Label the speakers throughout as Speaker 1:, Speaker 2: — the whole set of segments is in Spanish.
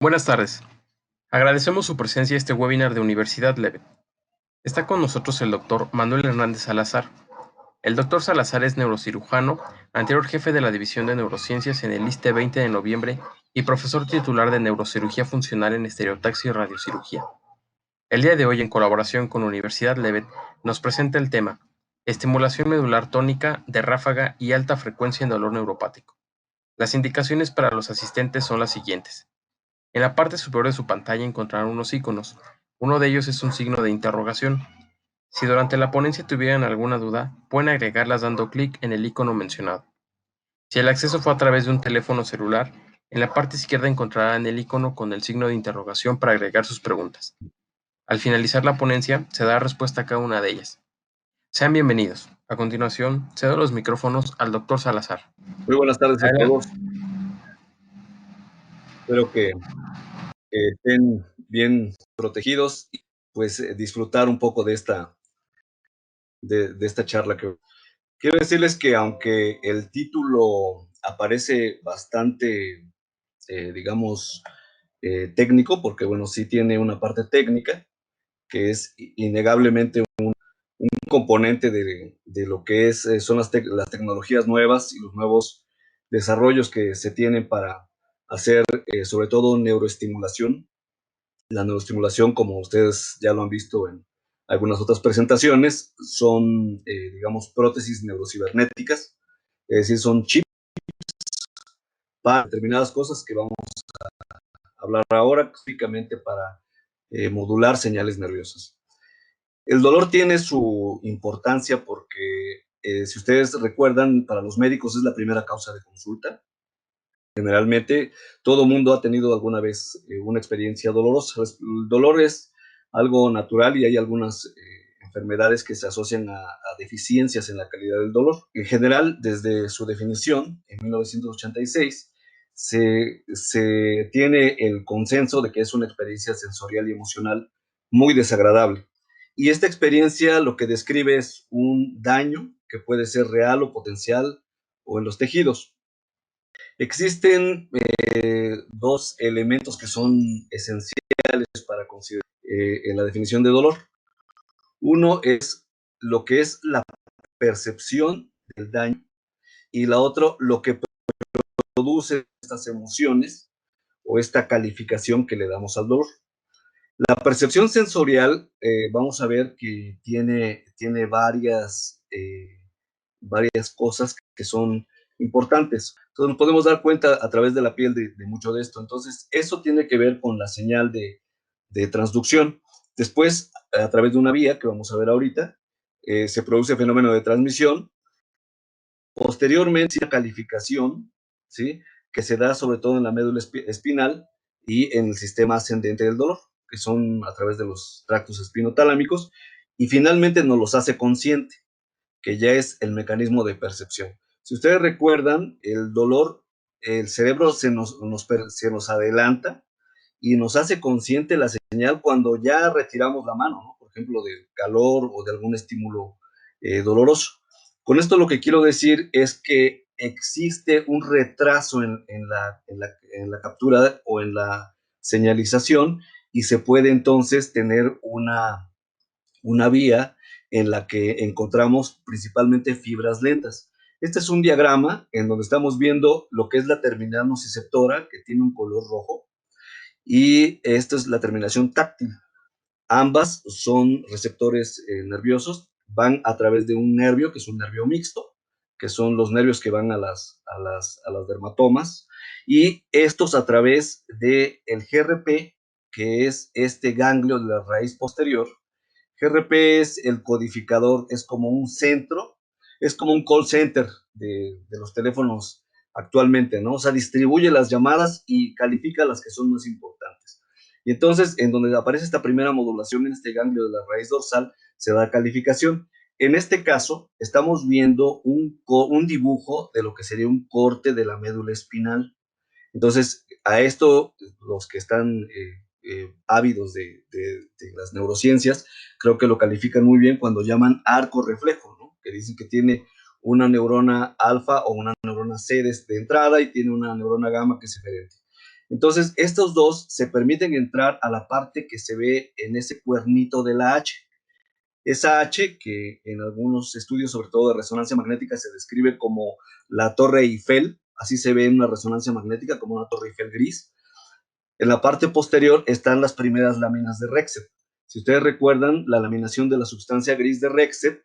Speaker 1: Buenas tardes. Agradecemos su presencia en este webinar de Universidad Levet. Está con nosotros el doctor Manuel Hernández Salazar. El doctor Salazar es neurocirujano, anterior jefe de la División de Neurociencias en el ISSSTE 20 de noviembre y profesor titular de Neurocirugía Funcional en Estereotaxia y Radiocirugía. El día de hoy, en colaboración con Universidad Levet, nos presenta el tema estimulación medular tónica de ráfaga y alta frecuencia en dolor neuropático. Las indicaciones para los asistentes son las siguientes. En la parte superior de su pantalla encontrarán unos iconos. Uno de ellos es un signo de interrogación. Si durante la ponencia tuvieran alguna duda, pueden agregarlas dando clic en el icono mencionado. Si el acceso fue a través de un teléfono celular, en la parte izquierda encontrarán el icono con el signo de interrogación para agregar sus preguntas. Al finalizar la ponencia, se dará respuesta a cada una de ellas. Sean bienvenidos. A continuación, cedo los micrófonos al doctor Salazar.
Speaker 2: Muy buenas tardes a
Speaker 1: Adelante.
Speaker 2: todos. Espero que estén bien protegidos y pues disfrutar un poco de esta charla. Quiero decirles que aunque el título aparece bastante, digamos, técnico, porque bueno, sí tiene una parte técnica, que es innegablemente un componente de lo que son las tecnologías nuevas y los nuevos desarrollos que se tienen para hacer sobre todo neuroestimulación. La neuroestimulación, como ustedes ya lo han visto en algunas otras presentaciones, son, digamos, prótesis neurocibernéticas, es decir, son chips para determinadas cosas que vamos a hablar ahora, específicamente para modular señales nerviosas. El dolor tiene su importancia porque, si ustedes recuerdan, para los médicos es la primera causa de consulta. Generalmente, todo mundo ha tenido alguna vez una experiencia dolorosa. El dolor es algo natural y hay algunas enfermedades que se asocian a deficiencias en la calidad del dolor. En general, desde su definición, en 1986, se tiene el consenso de que es una experiencia sensorial y emocional muy desagradable. Y esta experiencia lo que describe es un daño que puede ser real o potencial o en los tejidos. Existen dos elementos que son esenciales para considerar en la definición de dolor. Uno es lo que es la percepción del daño y la otra lo que produce estas emociones o esta calificación que le damos al dolor. La percepción sensorial, vamos a ver que tiene varias cosas que son importantes. Entonces nos podemos dar cuenta a través de la piel de mucho de esto. Entonces eso tiene que ver con la señal de transducción. Después, a través de una vía que vamos a ver ahorita, se produce fenómeno de transmisión. Posteriormente, la calificación, ¿sí?, que se da sobre todo en la médula espinal y en el sistema ascendente del dolor, que son a través de los tractos espinotalámicos, y finalmente nos los hace consciente, que ya es el mecanismo de percepción. Si ustedes recuerdan, el dolor, el cerebro se nos adelanta y nos hace consciente la señal cuando ya retiramos la mano, ¿no?, por ejemplo, del calor o de algún estímulo doloroso. Con esto lo que quiero decir es que existe un retraso en la captura o en la señalización y se puede entonces tener una vía en la que encontramos principalmente fibras lentas. Este es un diagrama en donde estamos viendo lo que es la terminal nociceptora, que tiene un color rojo, y esta es la terminación táctil. Ambas son receptores nerviosos, van a través de un nervio, que es un nervio mixto, que son los nervios que van a las dermatomas, y estos a través del GRP, que es este ganglio de la raíz posterior. GRP es el codificador, es como un centro, es como un call center de los teléfonos actualmente, ¿no? O sea, distribuye las llamadas y califica las que son más importantes. Y entonces, en donde aparece esta primera modulación en este ganglio de la raíz dorsal, se da calificación. En este caso, estamos viendo un dibujo de lo que sería un corte de la médula espinal. Entonces, a esto, los que están ávidos de las neurociencias, creo que lo califican muy bien cuando llaman arco reflejo, ¿no?, que dicen que tiene una neurona alfa o una neurona C de entrada y tiene una neurona gamma que es diferente. Entonces, estos dos se permiten entrar a la parte que se ve en ese cuernito de la H. Esa H, que en algunos estudios, sobre todo de resonancia magnética, se describe como la Torre Eiffel, así se ve en una resonancia magnética, como una Torre Eiffel gris. En la parte posterior están las primeras láminas de Rexed. Si ustedes recuerdan, la laminación de la sustancia gris de Rexed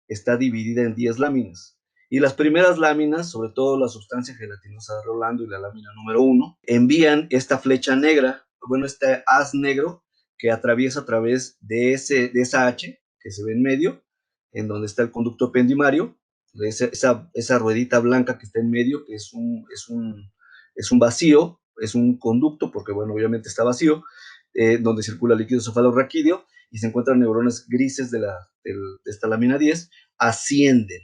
Speaker 2: está dividida en 10 láminas. Y las primeras láminas, sobre todo la sustancia gelatinosa de Rolando y la lámina número 1, envían esta flecha negra, bueno, este haz negro que atraviesa a través de esa H que se ve en medio, en donde está el conducto pendimario, esa ruedita blanca que está en medio, que es un vacío, es un conducto, porque bueno, obviamente está vacío, donde circula líquido cefalorraquídeo, y se encuentran neuronas grises de esta lámina 10, ascienden.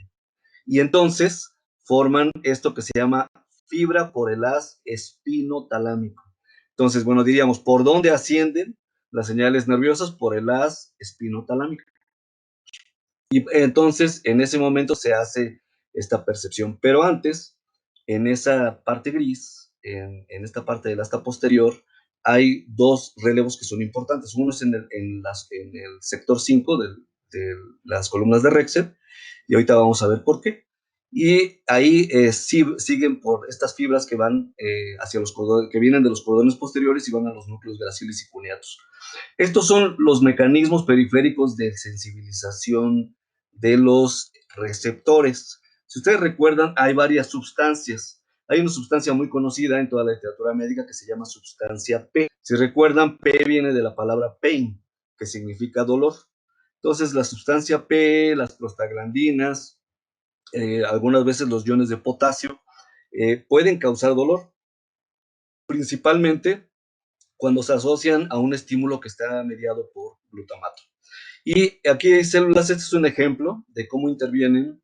Speaker 2: Y entonces forman esto que se llama fibra por el haz espinotalámico. Entonces, bueno, diríamos, ¿por dónde ascienden las señales nerviosas? Por el haz espinotalámico. Y entonces, en ese momento se hace esta percepción. Pero antes, en esa parte gris, en esta parte del asta posterior, hay dos relevos que son importantes. Uno es en el sector 5 de las columnas de Rexed, y ahorita vamos a ver por qué. Y ahí siguen por estas fibras que van hacia los cordones, que vienen de los cordones posteriores y van a los núcleos gracilis y cuneatos. Estos son los mecanismos periféricos de sensibilización de los receptores. Si ustedes recuerdan, hay varias sustancias. Hay una sustancia muy conocida en toda la literatura médica que se llama sustancia P. Si recuerdan, P viene de la palabra pain, que significa dolor. Entonces, la sustancia P, las prostaglandinas, algunas veces los iones de potasio, pueden causar dolor, principalmente cuando se asocian a un estímulo que está mediado por glutamato. Y aquí hay células, este es un ejemplo de cómo intervienen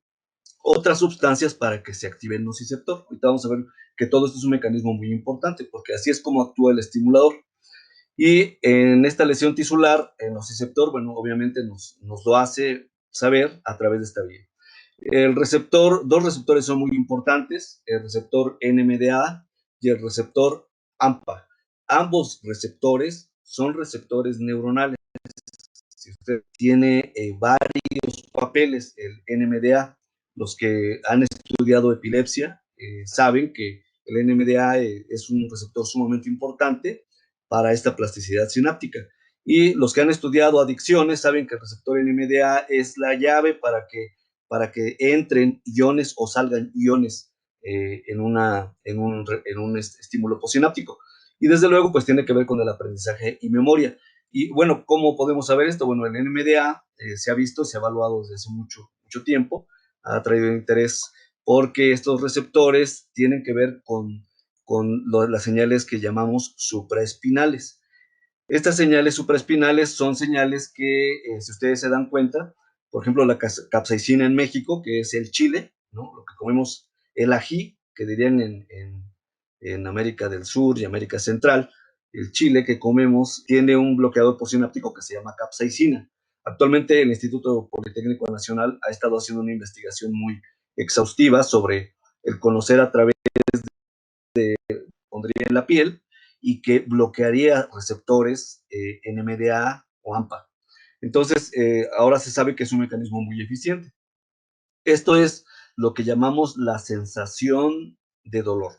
Speaker 2: otras sustancias para que se active el nociceptor. Ahorita vamos a ver que todo esto es un mecanismo muy importante, porque así es como actúa el estimulador. Y en esta lesión tisular, el nociceptor, bueno, obviamente nos lo hace saber a través de esta vía. Dos receptores son muy importantes, el receptor NMDA y el receptor AMPA. Ambos receptores son receptores neuronales. Si usted tiene varios papeles, el NMDA, los que han estudiado epilepsia saben que el NMDA es un receptor sumamente importante para esta plasticidad sináptica. Y los que han estudiado adicciones saben que el receptor NMDA es la llave para que entren iones o salgan iones en un estímulo postsináptico. Y desde luego, pues tiene que ver con el aprendizaje y memoria. Y bueno, ¿cómo podemos saber esto? Bueno, el NMDA se ha visto, se ha evaluado desde hace mucho tiempo, ha traído interés porque estos receptores tienen que ver con las señales que llamamos supraespinales. Estas señales supraespinales son señales que, si ustedes se dan cuenta, por ejemplo, la capsaicina en México, que es el chile, ¿no? Lo que comemos, el ají, que dirían en América del Sur y América Central, el chile que comemos tiene un bloqueador postsináptico que se llama capsaicina. Actualmente el Instituto Politécnico Nacional ha estado haciendo una investigación muy exhaustiva sobre el conocer a través pondría en la piel y que bloquearía receptores NMDA o AMPA. Entonces, ahora se sabe que es un mecanismo muy eficiente. Esto es lo que llamamos la sensación de dolor.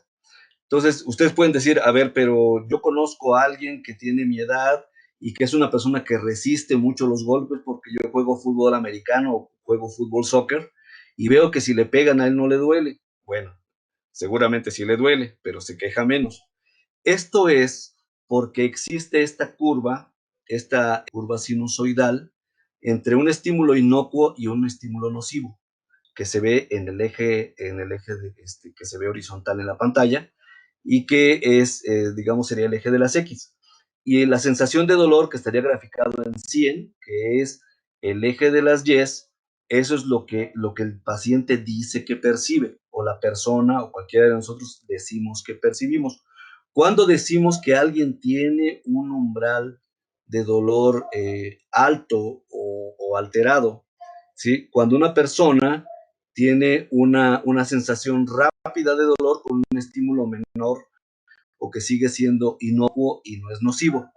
Speaker 2: Entonces, ustedes pueden decir, a ver, pero yo conozco a alguien que tiene mi edad y que es una persona que resiste mucho los golpes porque yo juego fútbol americano o juego fútbol soccer y veo que si le pegan a él no le duele. Bueno, seguramente sí le duele, pero se queja menos. Esto es porque existe esta curva sinusoidal entre un estímulo inocuo y un estímulo nocivo, que se ve en el eje que se ve horizontal en la pantalla y que es, digamos, sería el eje de las X. Y la sensación de dolor que estaría graficado en 100, que es el eje de las Y, eso es lo que el paciente dice que percibe, o la persona o cualquiera de nosotros decimos que percibimos. Cuando decimos que alguien tiene un umbral de dolor alto o alterado, ¿sí? Cuando una persona tiene una sensación rápida de dolor con un estímulo menor o que sigue siendo inocuo y no es nocivo.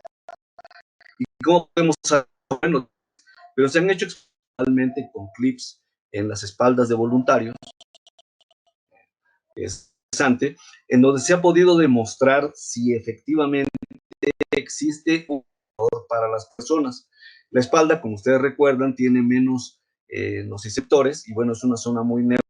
Speaker 2: ¿Y cómo podemos saber? Bueno, pero se han hecho experimentalmente con clips en las espaldas de voluntarios, es interesante, en donde se ha podido demostrar si efectivamente existe un valor para las personas. La espalda, como ustedes recuerdan, tiene menos nociceptores y bueno, es una zona muy neutra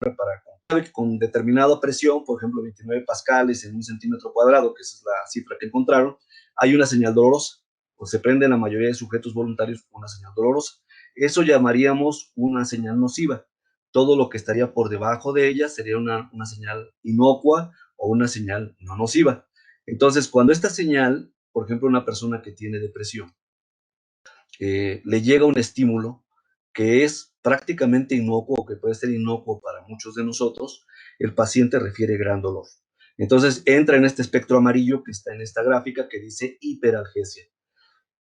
Speaker 2: para con determinada presión, por ejemplo 29 pascales en un centímetro cuadrado, que esa es la cifra que encontraron, hay una señal dolorosa, o se prende en la mayoría de sujetos voluntarios una señal dolorosa. Eso llamaríamos una señal nociva. Todo lo que estaría por debajo de ella sería una señal inocua o una señal no nociva. Entonces, cuando esta señal, por ejemplo, una persona que tiene depresión, le llega un estímulo que es prácticamente inocuo o que puede ser inocuo para muchos de nosotros, el paciente refiere gran dolor. Entonces entra en este espectro amarillo que está en esta gráfica que dice hiperalgesia.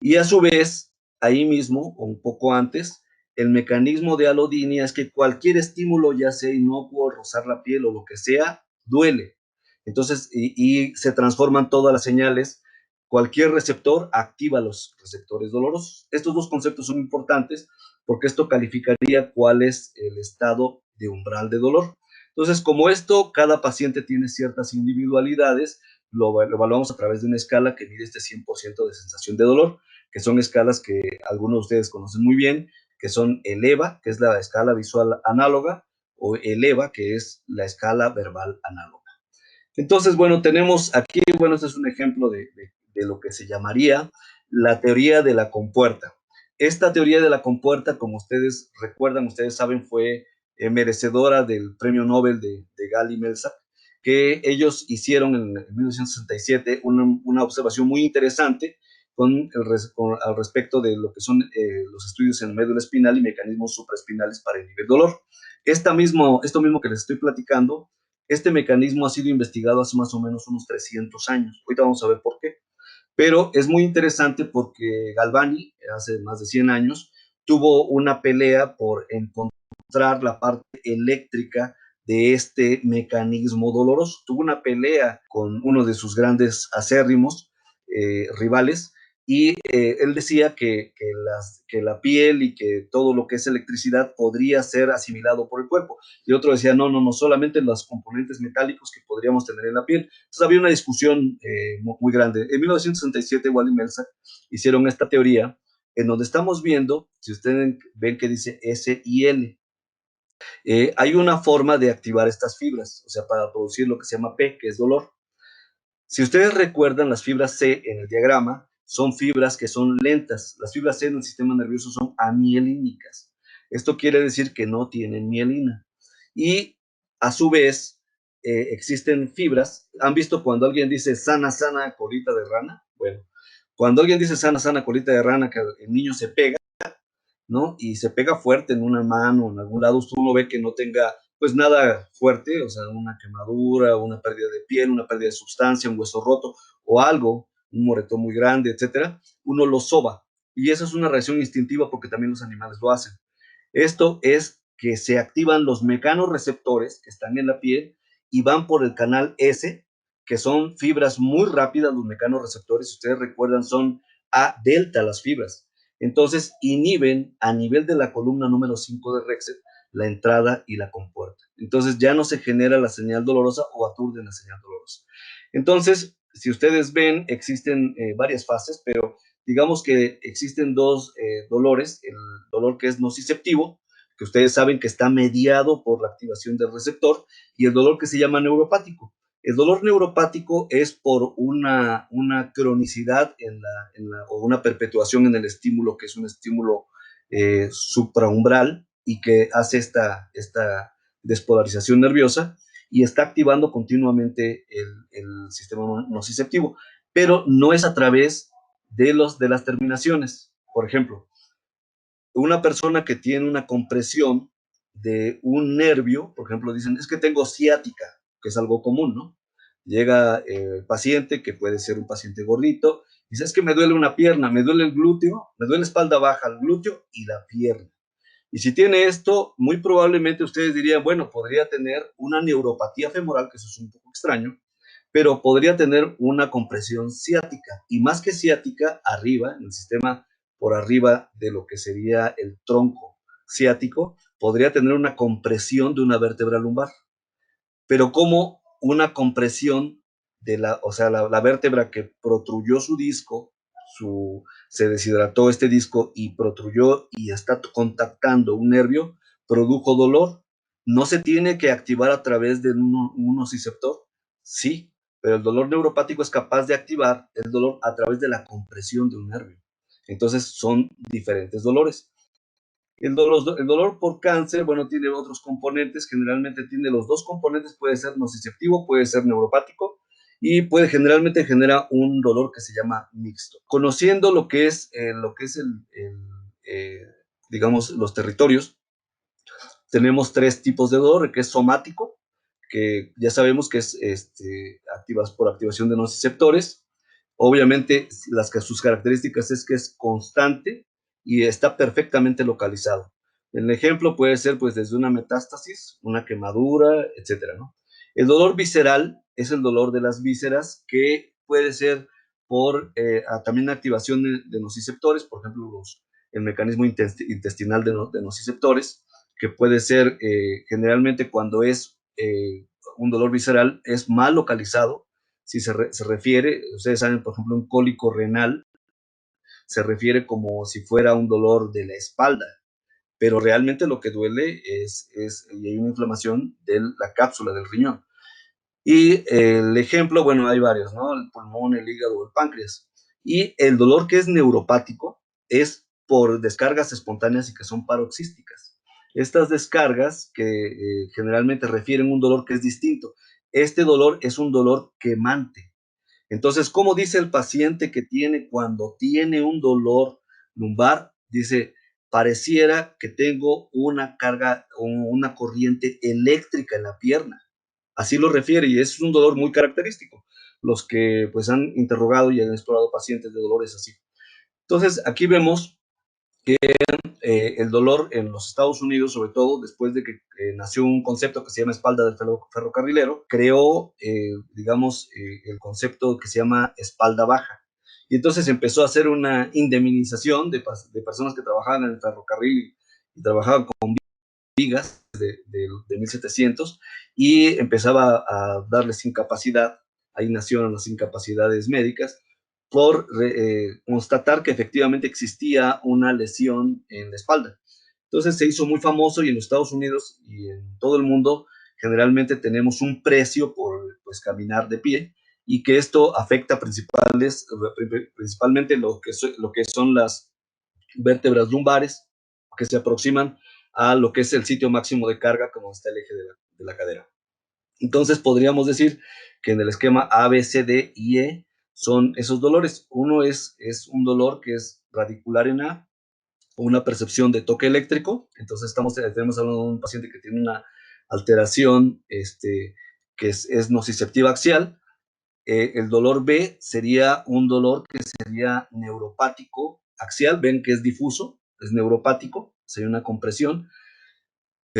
Speaker 2: Y a su vez, ahí mismo, o un poco antes, el mecanismo de alodinia es que cualquier estímulo, ya sea inocuo, rozar la piel o lo que sea, duele. Entonces, y se transforman todas las señales. Cualquier receptor activa los receptores dolorosos. Estos dos conceptos son importantes porque esto calificaría cuál es el estado de umbral de dolor. Entonces, como esto, cada paciente tiene ciertas individualidades, lo evaluamos a través de una escala que mide este 100% de sensación de dolor, que son escalas que algunos de ustedes conocen muy bien, que son el EVA, que es la escala visual análoga, o el EVA, que es la escala verbal análoga. Entonces, bueno, tenemos aquí, bueno, este es un ejemplo de lo que se llamaría la teoría de la compuerta. Esta teoría de la compuerta, como ustedes recuerdan, ustedes saben, fue merecedora del premio Nobel de Gall y Melzack, que ellos hicieron en 1967 una observación muy interesante al respecto de lo que son los estudios en médula espinal y mecanismos supraespinales para inhibir dolor. Esto mismo que les estoy platicando, este mecanismo ha sido investigado hace más o menos unos 300 años. Ahorita vamos a ver por qué. Pero es muy interesante porque Galvani, hace más de 100 años, tuvo una pelea por encontrar la parte eléctrica de este mecanismo doloroso. Tuvo una pelea con uno de sus grandes acérrimos rivales y él decía que la piel y que todo lo que es electricidad podría ser asimilado por el cuerpo. Y otro decía, no, no, no, solamente los componentes metálicos que podríamos tener en la piel. Entonces había una discusión muy grande. En 1967, Wally y Melzack hicieron esta teoría en donde estamos viendo, si ustedes ven que dice S y L, hay una forma de activar estas fibras, o sea, para producir lo que se llama P, que es dolor. Si ustedes recuerdan, las fibras C en el diagrama son fibras que son lentas. Las fibras C en el sistema nervioso son amielínicas. Esto quiere decir que no tienen mielina. Y a su vez, existen fibras. ¿Han visto cuando alguien dice sana, sana colita de rana? Bueno, cuando alguien dice sana, sana colita de rana, que el niño se pega, ¿no? Y se pega fuerte en una mano, en algún lado, usted uno ve que no tenga pues nada fuerte, o sea, una quemadura, una pérdida de piel, una pérdida de sustancia, un hueso roto o algo, un moretón muy grande, etcétera, uno lo soba. Y eso es una reacción instintiva porque también los animales lo hacen. Esto es que se activan los mecanorreceptores que están en la piel y van por el canal S, que son fibras muy rápidas, los mecanorreceptores, si ustedes recuerdan, son A delta las fibras. Entonces inhiben a nivel de la columna número 5 de Rexet la entrada y la compuerta. Entonces ya no se genera la señal dolorosa o aturden la señal dolorosa. Entonces, si ustedes ven, existen varias fases, pero digamos que existen dos dolores, el dolor que es nociceptivo, que ustedes saben que está mediado por la activación del receptor, y el dolor que se llama neuropático. El dolor neuropático es por una cronicidad o una perpetuación en el estímulo, que es un estímulo supraumbral y que hace esta despolarización nerviosa y está activando continuamente el sistema nociceptivo, pero no es a través de las terminaciones. Por ejemplo, una persona que tiene una compresión de un nervio, por ejemplo, dicen, es que tengo ciática, que es algo común, ¿no? Llega el paciente, que puede ser un paciente gordito, dice, es que me duele una pierna, me duele el glúteo, me duele la espalda baja, el glúteo y la pierna. Y si tiene esto, muy probablemente ustedes dirían, bueno, podría tener una neuropatía femoral, que eso es un poco extraño, pero podría tener una compresión ciática, y más que ciática, arriba, en el sistema por arriba de lo que sería el tronco ciático, podría tener una compresión de una vértebra lumbar, pero como una compresión de o sea, la vértebra que protruyó su disco, se deshidrató este disco y protruyó y está contactando un nervio, produjo dolor. ¿No se tiene que activar a través de un nociceptor? Sí, pero el dolor neuropático es capaz de activar el dolor a través de la compresión de un nervio. Entonces son diferentes dolores. El dolor por cáncer, bueno, tiene otros componentes, generalmente tiene los dos componentes, puede ser nociceptivo, puede ser neuropático, y generalmente genera un dolor que se llama mixto. Conociendo lo que es eh, digamos, los territorios, tenemos tres tipos de dolor, que es somático, que ya sabemos que es por activación de nociceptores. Obviamente, sus características es que es constante y está perfectamente localizado. El ejemplo puede ser pues desde una metástasis, una quemadura, etcétera, ¿no? El dolor visceral es el dolor de las vísceras, que puede ser por también activación de nociceptores, por ejemplo, el mecanismo intestinal de nociceptores, que puede ser generalmente cuando es un dolor visceral, es mal localizado. Si se refiere, ustedes saben, por ejemplo, un cólico renal se refiere como si fuera un dolor de la espalda, pero realmente lo que duele y hay una inflamación de la cápsula del riñón. Y el ejemplo, bueno, hay varios, ¿no? El pulmón, el hígado, el páncreas. Y el dolor que es neuropático es por descargas espontáneas y que son paroxísticas. Estas descargas que generalmente refieren un dolor que es distinto. Este dolor es un dolor quemante. Entonces, ¿cómo dice el paciente que tiene cuando tiene un dolor lumbar? Dice, pareciera que tengo una carga o una corriente eléctrica en la pierna. Así lo refiere, y es un dolor muy característico. Los que pues han interrogado y han explorado pacientes de dolores así. Entonces, aquí vemos el dolor en los Estados Unidos, sobre todo después de que nació un concepto que se llama espalda del ferrocarrilero, creó, digamos, el concepto que se llama espalda baja. Y entonces empezó a hacer una indemnización de personas que trabajaban en el ferrocarril y trabajaban con vigas de 1700, y empezaba a darles incapacidad. Ahí nacieron las incapacidades médicas por constatar que efectivamente existía una lesión en la espalda. Entonces se hizo muy famoso, y en los Estados Unidos y en todo el mundo generalmente tenemos un precio por pues, caminar de pie, y que esto afecta principalmente lo que son las vértebras lumbares, que se aproximan a lo que es el sitio máximo de carga, como está el eje de la cadera. Entonces podríamos decir que en el esquema A, B, C, D y E son esos dolores. Uno es un dolor que es radicular en A, o una percepción de toque eléctrico. Entonces tenemos hablando de un paciente que tiene una alteración que es nociceptiva axial. El dolor B sería un dolor que sería neuropático axial. Ven que es difuso, es neuropático, sería una compresión.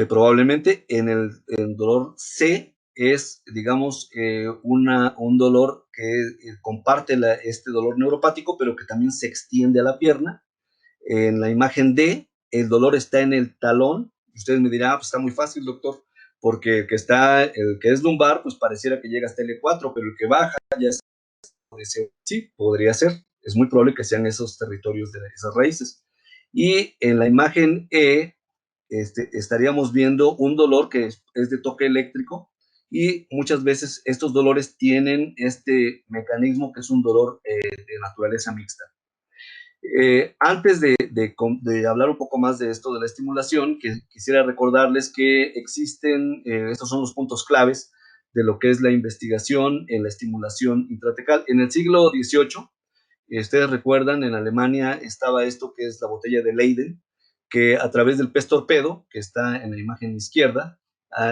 Speaker 2: Probablemente en el dolor C es, digamos, un dolor que comparte este dolor neuropático, pero que también se extiende a la pierna. En la imagen D, el dolor está en el talón. Ustedes me dirán, pues está muy fácil, doctor, porque el que es lumbar, pues pareciera que llega hasta L4, pero el que baja ya es. Sí, podría ser. Es muy probable que sean esos territorios de esas raíces. Y en la imagen E, estaríamos viendo un dolor que es de toque eléctrico, y muchas veces estos dolores tienen este mecanismo que es un dolor de naturaleza mixta. Antes de hablar un poco más de esto de la estimulación, quisiera recordarles que existen, estos son los puntos claves de lo que es la investigación en la estimulación intratecal. En el siglo XVIII, ustedes recuerdan, en Alemania estaba esto que es la botella de Leyden, que a través del pez torpedo, que está en la imagen izquierda,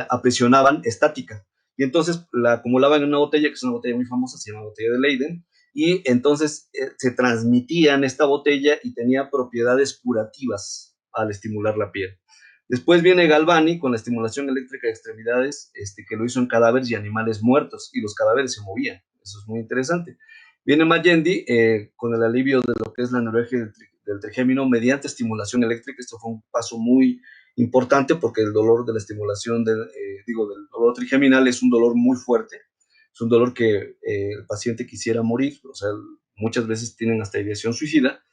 Speaker 2: aprisionaban estática. Y entonces la acumulaban en una botella, que es una botella muy famosa, se llama botella de Leyden, y entonces se transmitía en esta botella y tenía propiedades curativas al estimular la piel. Después viene Galvani con la estimulación eléctrica de extremidades, que lo hizo en cadáveres y animales muertos, y los cadáveres se movían. Eso es muy interesante. Viene Magendie con el alivio de lo que es la neuralgia del trigémino mediante estimulación eléctrica. Esto fue un paso muy importante porque el dolor de la estimulación, del dolor trigeminal es un dolor muy fuerte. Es un dolor que el paciente quisiera morir, o sea, muchas veces tienen hasta ideación suicida,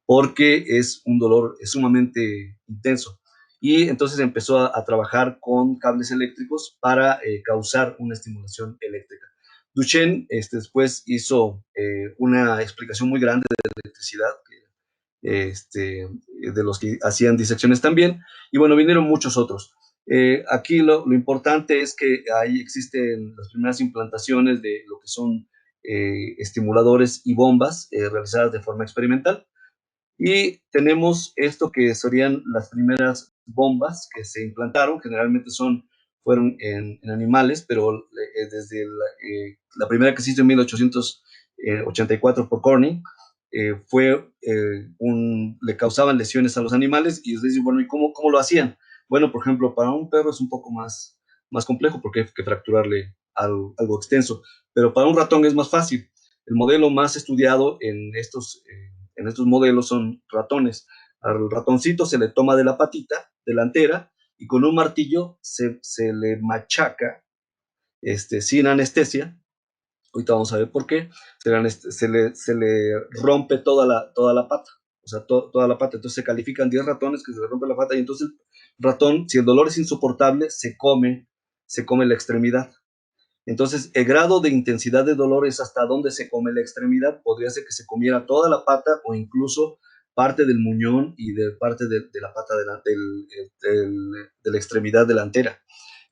Speaker 2: porque es un dolor sumamente intenso. Y entonces empezó a trabajar con cables eléctricos para causar una estimulación eléctrica. Duchenne después hizo una explicación muy grande de la electricidad, de los que hacían disecciones también, y bueno, vinieron muchos otros. Aquí lo importante es que ahí existen las primeras implantaciones de lo que son estimuladores y bombas realizadas de forma experimental. Y tenemos esto que serían las primeras bombas que se implantaron, generalmente fueron en animales, pero desde la primera que se hizo en 1884 por Corning, le causaban lesiones a los animales, y ustedes dicen, bueno, ¿y cómo lo hacían? Bueno, por ejemplo, para un perro es un poco más complejo porque hay que fracturarle algo extenso, pero para un ratón es más fácil. El modelo más estudiado en estos modelos son ratones. Al ratoncito se le toma de la patita delantera y con un martillo se le machaca sin anestesia. Ahorita vamos a ver por qué. Se le rompe toda la pata. O sea, toda la pata. Entonces se califican 10 ratones que se le rompe la pata, y entonces el ratón, si el dolor es insoportable, se come la extremidad. Entonces, el grado de intensidad de dolor es hasta dónde se come la extremidad. Podría ser que se comiera toda la pata o incluso parte del muñón y de parte de la pata de la extremidad delantera.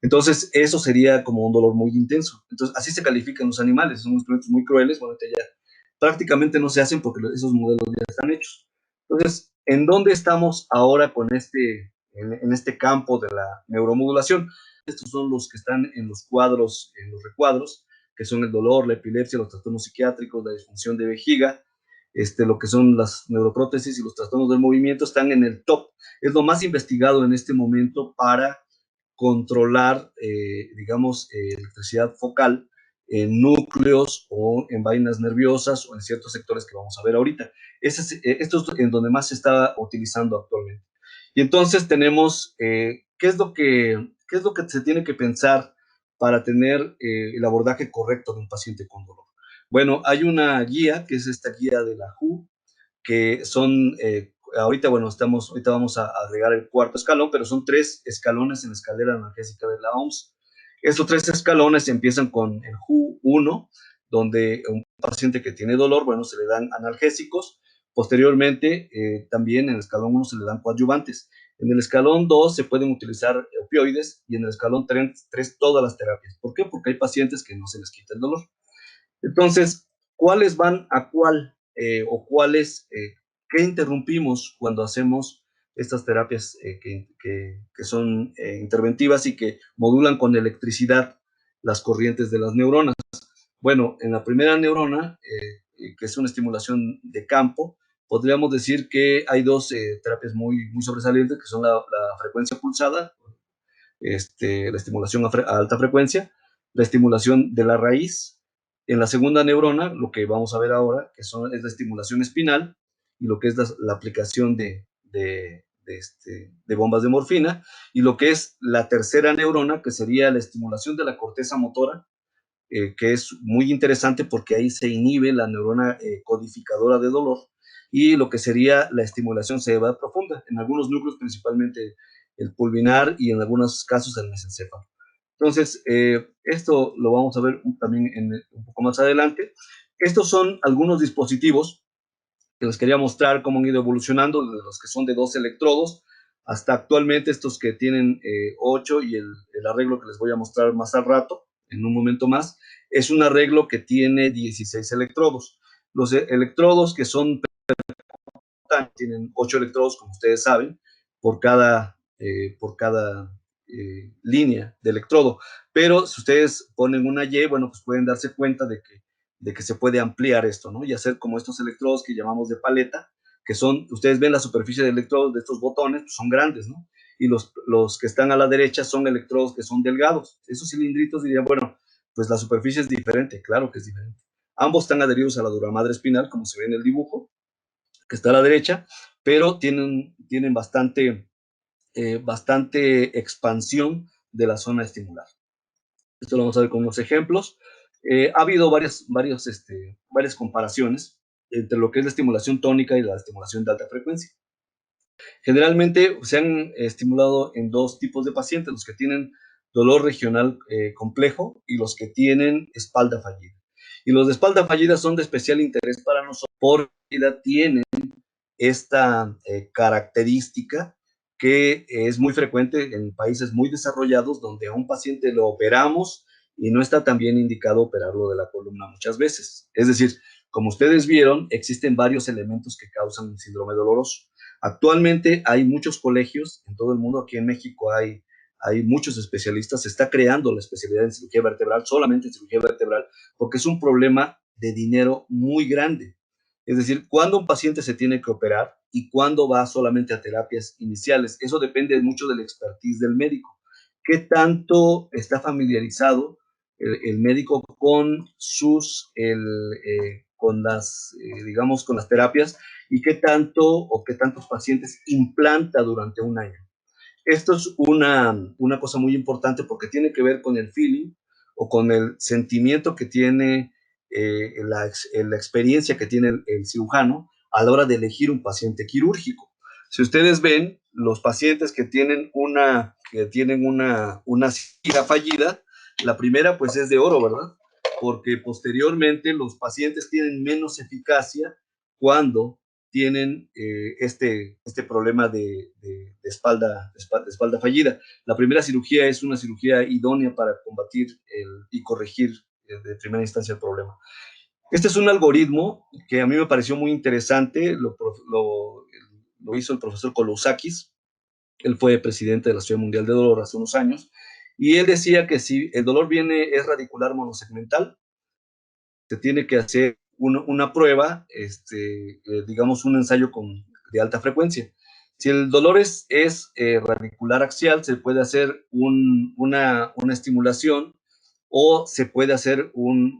Speaker 2: Entonces, eso sería como un dolor muy intenso. Entonces, así se califican los animales. Son instrumentos muy crueles. Bueno, ya prácticamente no se hacen porque esos modelos ya están hechos. Entonces, ¿en dónde estamos ahora en este campo de la neuromodulación? Estos son los que están en los cuadros, en los recuadros, que son el dolor, la epilepsia, los trastornos psiquiátricos, la disfunción de vejiga, lo que son las neuroprótesis y los trastornos del movimiento, están en el top. Es lo más investigado en este momento para controlar, digamos, electricidad focal en núcleos o en vainas nerviosas o en ciertos sectores que vamos a ver ahorita. Esto es en donde más se está utilizando actualmente. Y entonces tenemos, ¿qué es lo que se tiene que pensar para tener el abordaje correcto de un paciente con dolor? Bueno, hay una guía, que es esta guía de la WHO, que son, ahorita vamos a agregar el cuarto escalón, pero son 3 escalones en la escalera analgésica de la OMS. Estos 3 escalones empiezan con el WHO 1, donde un paciente que tiene dolor, bueno, se le dan analgésicos. Posteriormente, también en el escalón 1 se le dan coadyuvantes. En el escalón 2 se pueden utilizar opioides, y en el escalón 3 todas las terapias. ¿Por qué? Porque hay pacientes que no se les quita el dolor. Entonces, ¿cuáles van a cuál? ¿Qué interrumpimos cuando hacemos estas terapias que son interventivas y que modulan con electricidad las corrientes de las neuronas? Bueno, en la primera neurona, que es una estimulación de campo, podríamos decir que hay dos terapias muy sobresalientes, que son la frecuencia pulsada, la estimulación a alta frecuencia, la estimulación de la raíz. En la segunda neurona, lo que vamos a ver ahora, es la estimulación espinal, y lo que es la aplicación de bombas de morfina, y lo que es la tercera neurona, que sería la estimulación de la corteza motora, que es muy interesante porque ahí se inhibe la neurona codificadora de dolor, y lo que sería la estimulación cerebral profunda, en algunos núcleos, principalmente el pulvinar, y en algunos casos el mesencéfalo. Entonces, esto lo vamos a ver también un poco más adelante. Estos son algunos dispositivos que les quería mostrar cómo han ido evolucionando, desde los que son de 2 electrodos hasta actualmente estos que tienen 8, y el arreglo que les voy a mostrar más al rato, en un momento más, es un arreglo que tiene 16 electrodos. Los electrodos que tienen 8 electrodos, como ustedes saben, por cada línea de electrodo. Pero si ustedes ponen una Y, bueno, pues pueden darse cuenta de que se puede ampliar esto, ¿no? Y hacer como estos electrodos que llamamos de paleta, que son, ustedes ven la superficie de electrodos de estos botones, pues son grandes, ¿no? y los que están a la derecha son electrodos que son delgados. Esos cilindritos dirían, bueno, pues la superficie es diferente, claro que es diferente. Ambos están adheridos a la duramadre espinal, como se ve en el dibujo, que está a la derecha, pero tienen bastante expansión de la zona estimular. Esto lo vamos a ver con unos ejemplos. Ha habido varias comparaciones entre lo que es la estimulación tónica y la estimulación de alta frecuencia. Generalmente se han estimulado en dos tipos de pacientes, los que tienen dolor regional complejo y los que tienen espalda fallida. Y los de espalda fallida son de especial interés para nosotros porque tienen esta característica que es muy frecuente en países muy desarrollados donde a un paciente lo operamos y no está tan bien indicado operarlo de la columna muchas veces. Es decir, como ustedes vieron, existen varios elementos que causan un síndrome doloroso. Actualmente hay muchos colegios en todo el mundo, aquí en México hay muchos especialistas, se está creando la especialidad en cirugía vertebral, solamente en cirugía vertebral, porque es un problema de dinero muy grande. Es decir, cuándo un paciente se tiene que operar y cuándo va solamente a terapias iniciales. Eso depende mucho del expertise del médico. ¿Qué tanto está familiarizado el médico con digamos, con las terapias y qué tanto o qué tantos pacientes implanta durante un año? Esto es una cosa muy importante porque tiene que ver con el feeling o con el sentimiento que tiene, la experiencia que tiene el cirujano a la hora de elegir un paciente quirúrgico. Si ustedes ven, los pacientes que tienen una cirugía fallida, la primera pues es de oro, ¿verdad? Porque posteriormente los pacientes tienen menos eficacia cuando tienen este problema de espalda fallida. La primera cirugía es una cirugía idónea para combatir y corregir de primera instancia el problema. Este es un algoritmo que a mí me pareció muy interesante, lo hizo el profesor Kolousakis, él fue presidente de la Sociedad Mundial de Dolor hace unos años, y él decía que si el dolor es radicular monosegmental, se tiene que hacer una prueba, digamos un ensayo de alta frecuencia. Si el dolor es radicular axial, se puede hacer una estimulación o se puede hacer un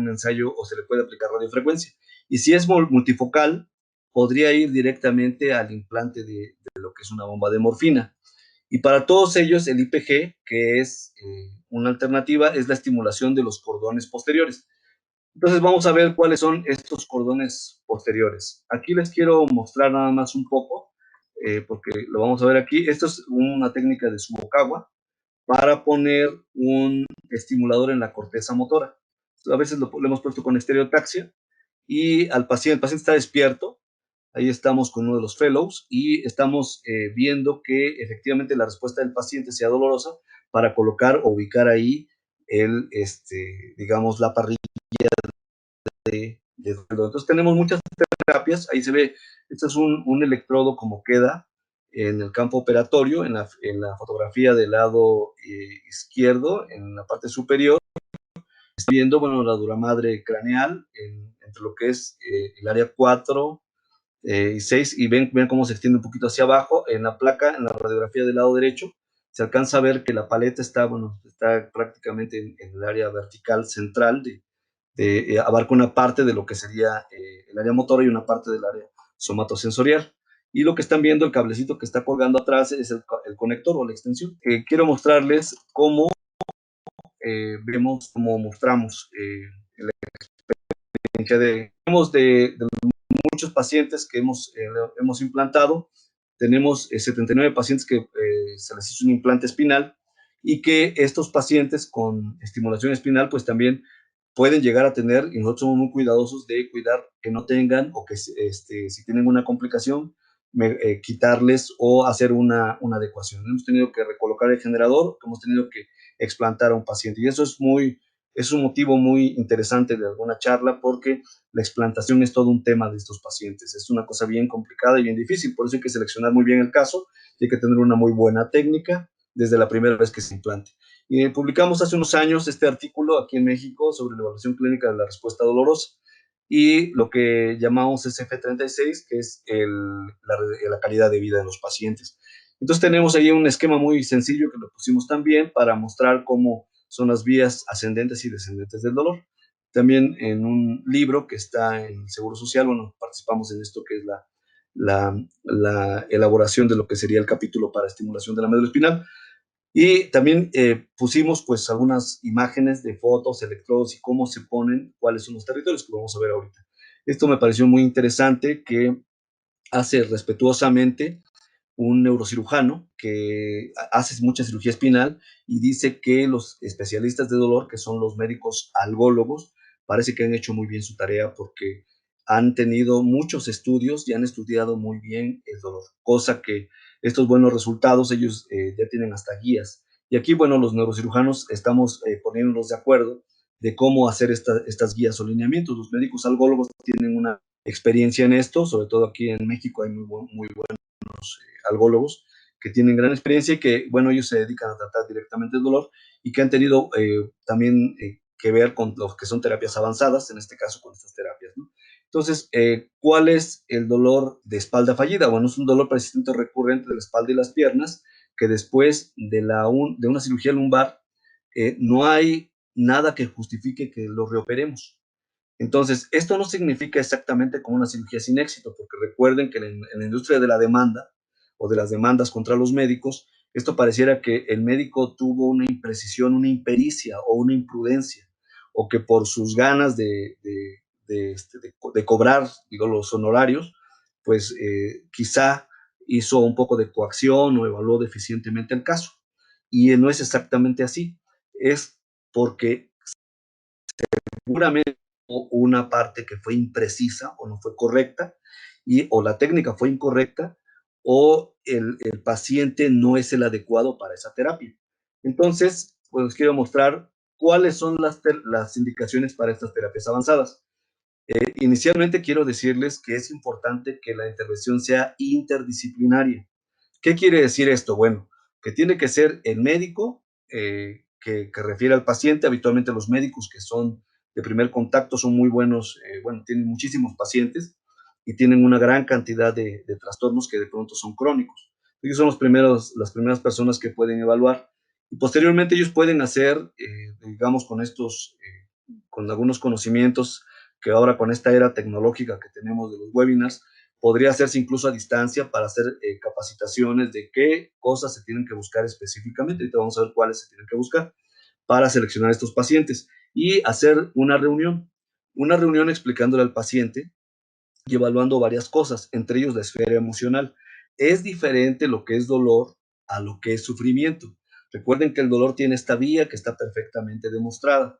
Speaker 2: ensayo o se le puede aplicar radiofrecuencia. Y si es multifocal, podría ir directamente al implante de lo que es una bomba de morfina. Y para todos ellos, el IPG, que es una alternativa, es la estimulación de los cordones posteriores. Entonces vamos a ver cuáles son estos cordones posteriores. Aquí les quiero mostrar nada más un poco, porque lo vamos a ver aquí. Esto es una técnica de Subokawa para poner un estimulador en la corteza motora. A veces lo hemos puesto con estereotaxia y el paciente está despierto. Ahí estamos con uno de los fellows y estamos viendo que efectivamente la respuesta del paciente sea dolorosa para colocar o ubicar ahí digamos, la parrilla de duelo. Entonces tenemos muchas terapias, ahí se ve, este es un electrodo como queda en el campo operatorio, en la fotografía del lado izquierdo, en la parte superior, está viendo, bueno, la duramadre craneal entre lo que es el área 4 y 6, y ven cómo se extiende un poquito hacia abajo, en la placa, en la radiografía del lado derecho, se alcanza a ver que la paleta está prácticamente en el área vertical central abarca una parte de lo que sería el área motora y una parte del área somatosensorial. Y lo que están viendo, el cablecito que está colgando atrás, es el conector o la extensión. Quiero mostrarles cómo cómo mostramos la experiencia de muchos pacientes que hemos implantado. Tenemos 79 pacientes que se les hizo un implante espinal y que estos pacientes con estimulación espinal pues también pueden llegar a tener, y nosotros somos muy cuidadosos de cuidar que no tengan o que si tienen una complicación, quitarles o hacer una adecuación. Hemos tenido que recolocar el generador, hemos tenido que explantar a un paciente y eso es un motivo muy interesante de alguna charla porque la explantación es todo un tema de estos pacientes. Es una cosa bien complicada y bien difícil, por eso hay que seleccionar muy bien el caso y hay que tener una muy buena técnica desde la primera vez que se implante. Y publicamos hace unos años este artículo aquí en México sobre la evaluación clínica de la respuesta dolorosa y lo que llamamos SF36, que es la calidad de vida de los pacientes. Entonces tenemos ahí un esquema muy sencillo que lo pusimos también para mostrar cómo son las vías ascendentes y descendentes del dolor. También en un libro que está en Seguro Social, bueno, participamos en esto que es la elaboración de lo que sería el capítulo para estimulación de la médula espinal. Y también pusimos pues algunas imágenes de fotos, electrodos y cómo se ponen, cuáles son los territorios que vamos a ver ahorita. Esto me pareció muy interesante, que hace respetuosamente un neurocirujano que hace mucha cirugía espinal y dice que los especialistas de dolor, que son los médicos algólogos, parece que han hecho muy bien su tarea porque han tenido muchos estudios y han estudiado muy bien el dolor, cosa que estos buenos resultados ellos ya tienen hasta guías. Y aquí, bueno, los neurocirujanos estamos poniéndonos de acuerdo de cómo hacer estas guías o lineamientos. Los médicos algólogos tienen una experiencia en esto, sobre todo aquí en México hay muy buenos algólogos que tienen gran experiencia y que, bueno, ellos se dedican a tratar directamente el dolor y que han tenido también que ver con los que son terapias avanzadas, en este caso con estas terapias, ¿no? Entonces, ¿cuál es el dolor de espalda fallida? Bueno, es un dolor persistente o recurrente de la espalda y las piernas que después de una cirugía lumbar no hay nada que justifique que lo reoperemos. Entonces, esto no significa exactamente como una cirugía sin éxito, porque recuerden que en la industria de la demanda o de las demandas contra los médicos, esto pareciera que el médico tuvo una imprecisión, una impericia o una imprudencia, o que por sus ganas de cobrar, digo, los honorarios, pues quizá hizo un poco de coacción o evaluó deficientemente el caso. Y no es exactamente así, es porque seguramente una parte que fue imprecisa o no fue correcta, o la técnica fue incorrecta, o el paciente no es el adecuado para esa terapia. Entonces, pues quiero mostrar cuáles son las indicaciones para estas terapias avanzadas. Inicialmente quiero decirles que es importante que la intervención sea interdisciplinaria. ¿Qué quiere decir esto? Bueno, que tiene que ser el médico que refiere al paciente. Habitualmente los médicos que son de primer contacto son muy buenos, bueno, tienen muchísimos pacientes y tienen una gran cantidad de trastornos que de pronto son crónicos. Ellos son las primeras personas que pueden evaluar y posteriormente ellos pueden hacer, digamos, con algunos conocimientos que ahora con esta era tecnológica que tenemos de los webinars, podría hacerse incluso a distancia para hacer capacitaciones de qué cosas se tienen que buscar específicamente. Ahorita vamos a ver cuáles se tienen que buscar para seleccionar estos pacientes y hacer una reunión explicándole al paciente y evaluando varias cosas, entre ellos la esfera emocional. Es diferente lo que es dolor a lo que es sufrimiento. Recuerden que el dolor tiene esta vía que está perfectamente demostrada.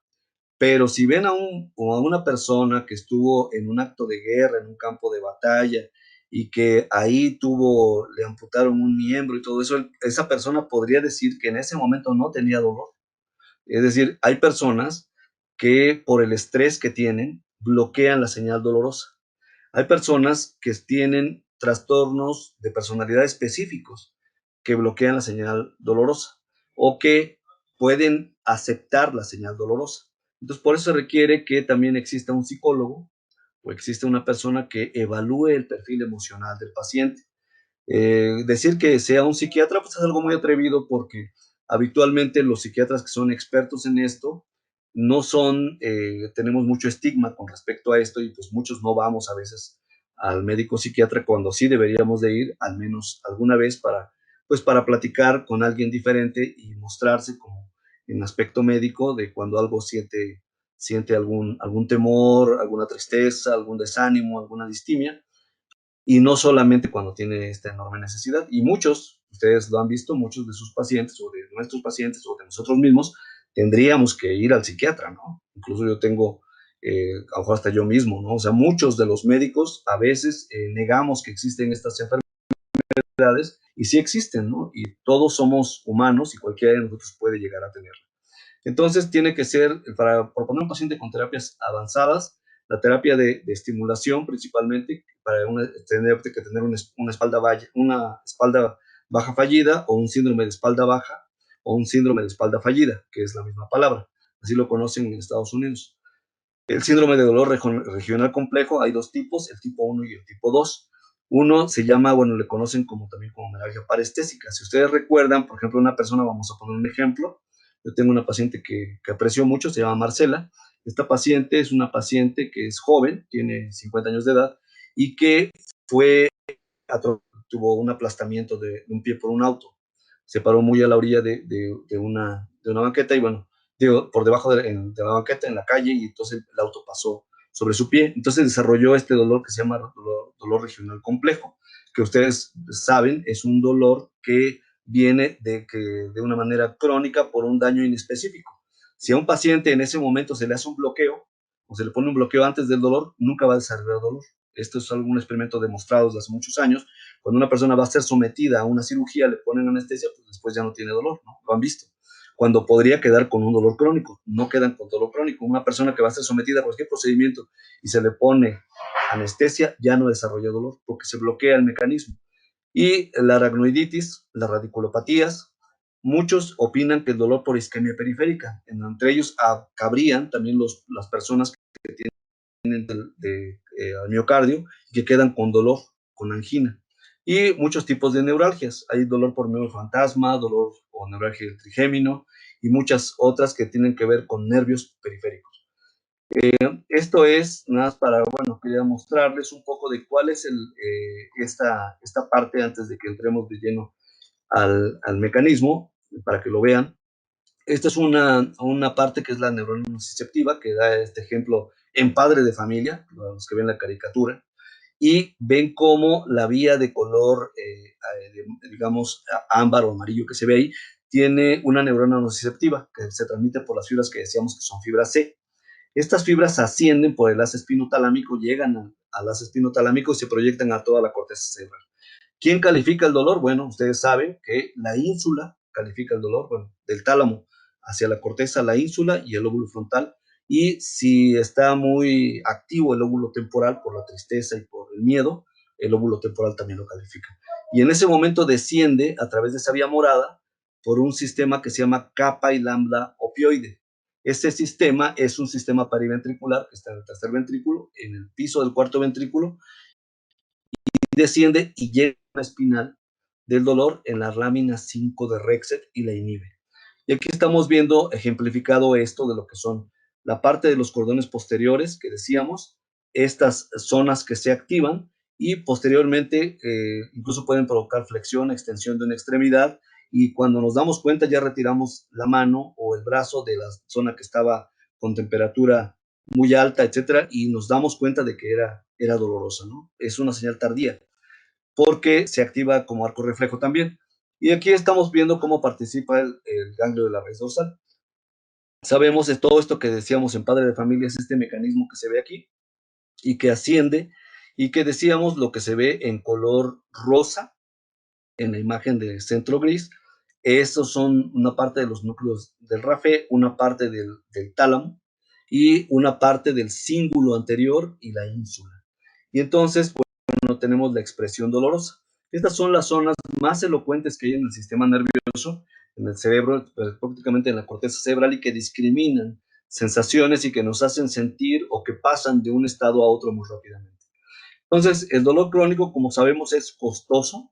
Speaker 2: Pero si ven a una persona que estuvo en un acto de guerra, en un campo de batalla, y que ahí le amputaron un miembro y todo eso, esa persona podría decir que en ese momento no tenía dolor. Es decir, hay personas que por el estrés que tienen bloquean la señal dolorosa. Hay personas que tienen trastornos de personalidad específicos que bloquean la señal dolorosa o que pueden aceptar la señal dolorosa. Entonces, por eso se requiere que también exista un psicólogo o exista una persona que evalúe el perfil emocional del paciente. Decir que sea un psiquiatra, pues es algo muy atrevido porque habitualmente los psiquiatras que son expertos en esto no son, tenemos mucho estigma con respecto a esto y pues muchos no vamos a veces al médico psiquiatra cuando sí deberíamos de ir al menos alguna vez pues para platicar con alguien diferente y mostrarse como en aspecto médico de cuando algo siente algún temor, alguna tristeza, algún desánimo, alguna distimia y no solamente cuando tiene esta enorme necesidad. Y muchos, ustedes lo han visto, muchos de sus pacientes o de nuestros pacientes o de nosotros mismos, tendríamos que ir al psiquiatra, ¿no? Incluso yo tengo, a lo mejor hasta yo mismo, ¿no? O sea, muchos de los médicos a veces negamos que existen estas enfermedades y sí existen, ¿no? Y todos somos humanos y cualquiera de nosotros puede llegar a tenerlo. Entonces, tiene que ser, para proponer un paciente con terapias avanzadas, la terapia de estimulación principalmente, tener que tener una espalda baja fallida o un síndrome de espalda baja o un síndrome de espalda fallida, que es la misma palabra. Así lo conocen en Estados Unidos. El síndrome de dolor regional complejo, hay dos tipos, el tipo 1 y el tipo 2. Uno se llama, bueno, le conocen como también como melalgia parestésica. Si ustedes recuerdan, por ejemplo, una persona, vamos a poner un ejemplo, yo tengo una paciente que aprecio mucho, se llama Marcela. Esta paciente es una paciente que es joven, tiene 50 años de edad, y que fue, tuvo un aplastamiento de un pie por un auto. Se paró muy a la orilla de una banqueta y bueno, por debajo de la banqueta, en la calle, y entonces el auto pasó sobre su pie. Entonces desarrolló este dolor que se llama dolor regional complejo, que ustedes saben es un dolor que viene de una manera crónica por un daño inespecífico. Si a un paciente en ese momento se le hace un bloqueo o se le pone un bloqueo antes del dolor, nunca va a desarrollar dolor. Esto es algún experimento demostrado desde hace muchos años. Cuando una persona va a ser sometida a una cirugía, le ponen anestesia, pues después ya no tiene dolor, ¿no? Lo han visto. Cuando podría quedar con un dolor crónico, no quedan con dolor crónico. Una persona que va a ser sometida a cualquier procedimiento y se le pone anestesia, ya no desarrolla dolor porque se bloquea el mecanismo. Y la aracnoiditis, las radiculopatías, muchos opinan que el dolor por isquemia periférica, entre ellos cabrían también las personas que tienen miocardio y que quedan con dolor, con angina. Y muchos tipos de neuralgias. Hay dolor por miedo fantasma, dolor o neuralgia del trigémino y muchas otras que tienen que ver con nervios periféricos. Esto es nada más para, bueno, quería mostrarles un poco de cuál es esta parte antes de que entremos de lleno al mecanismo, para que lo vean. Esta es una parte que es la neurona nociceptiva, que da este ejemplo en padre de familia, los que ven la caricatura, y ven cómo la vía de color, digamos, ámbar o amarillo que se ve ahí, tiene una neurona nociceptiva que se transmite por las fibras que decíamos que son fibras C. Estas fibras ascienden por el haz espinotalámico, llegan al haz espinotalámico y se proyectan a toda la corteza cerebral. ¿Quién califica el dolor? Bueno, ustedes saben que la ínsula califica el dolor, bueno, del tálamo hacia la corteza, la ínsula y el lóbulo frontal. Y si está muy activo el lóbulo temporal por la tristeza y por el miedo, el lóbulo temporal también lo califica. Y en ese momento desciende a través de esa vía morada por un sistema que se llama capa y lambda opioide. Este sistema es un sistema periventricular que está en el tercer ventrículo, en el piso del cuarto ventrículo, y desciende y llega a la espinal del dolor en la lámina 5 de Rexet y la inhibe. Y aquí estamos viendo ejemplificado esto de lo que son la parte de los cordones posteriores que decíamos, estas zonas que se activan y posteriormente incluso pueden provocar flexión, extensión de una extremidad, y cuando nos damos cuenta ya retiramos la mano o el brazo de la zona que estaba con temperatura muy alta, etcétera, y nos damos cuenta de que era dolorosa, ¿no? Es una señal tardía, porque se activa como arco reflejo también. Y aquí estamos viendo cómo participa el ganglio de la raíz dorsal. Sabemos de todo esto que decíamos en padre de familia, es este mecanismo que se ve aquí y que asciende, y que decíamos lo que se ve en color rosa en la imagen de centro gris. Estos son una parte de los núcleos del RAFE, una parte del tálamo y una parte del cíngulo anterior y la ínsula. Y entonces, pues, no tenemos la expresión dolorosa. Estas son las zonas más elocuentes que hay en el sistema nervioso, en el cerebro, prácticamente en la corteza cerebral, y que discriminan sensaciones y que nos hacen sentir o que pasan de un estado a otro muy rápidamente. Entonces, el dolor crónico, como sabemos, es costoso,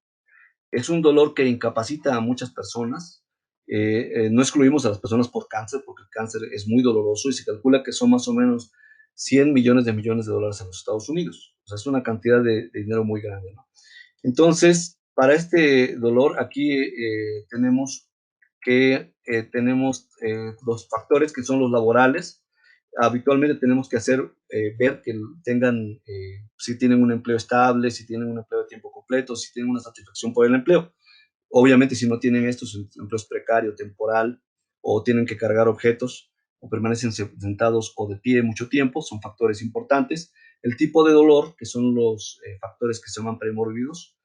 Speaker 2: es un dolor que incapacita a muchas personas. No excluimos a las personas por cáncer, porque el cáncer es muy doloroso y se calcula que son más o menos 100 millones de dólares en los Estados Unidos. O sea, es una cantidad de dinero muy grande, ¿no? Entonces, para este dolor, aquí tenemos los factores que son los laborales. Habitualmente tenemos que ver que tengan, si tienen un empleo estable, si tienen un empleo de tiempo completo, si tienen una satisfacción por el empleo. Obviamente, si no tienen estos empleos precario, temporal, o tienen que cargar objetos, o permanecen sentados o de pie mucho tiempo, son factores importantes. El tipo de dolor, que son los factores que se llaman premórbidos,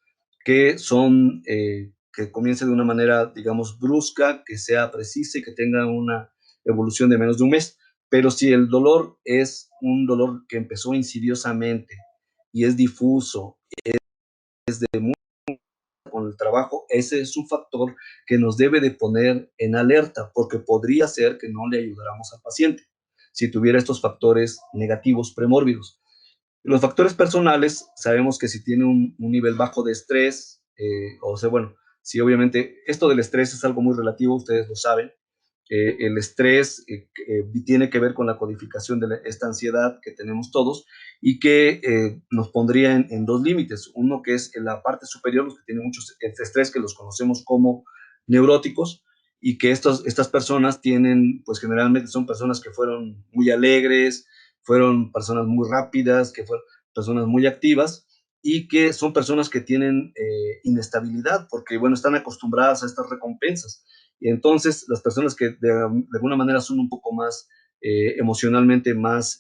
Speaker 2: que son que comience de una manera, digamos, brusca, que sea precisa y que tenga una evolución de menos de un mes. Pero si el dolor es un dolor que empezó insidiosamente y es difuso, es de muy con el trabajo, ese es un factor que nos debe de poner en alerta, porque podría ser que no le ayudáramos al paciente si tuviera estos factores negativos premórbidos. Los factores personales, sabemos que si tiene un nivel bajo de estrés, o sea, bueno, si obviamente esto del estrés es algo muy relativo, ustedes lo saben. El estrés tiene que ver con la codificación de esta ansiedad que tenemos todos y que nos pondría en dos límites. Uno que es en la parte superior, los que tienen mucho estrés, que los conocemos como neuróticos, y que estas personas tienen, pues generalmente son personas que fueron muy alegres, fueron personas muy rápidas, que fueron personas muy activas y que son personas que tienen inestabilidad porque, bueno, están acostumbradas a estas recompensas. Y entonces las personas que de alguna manera son un poco más emocionalmente más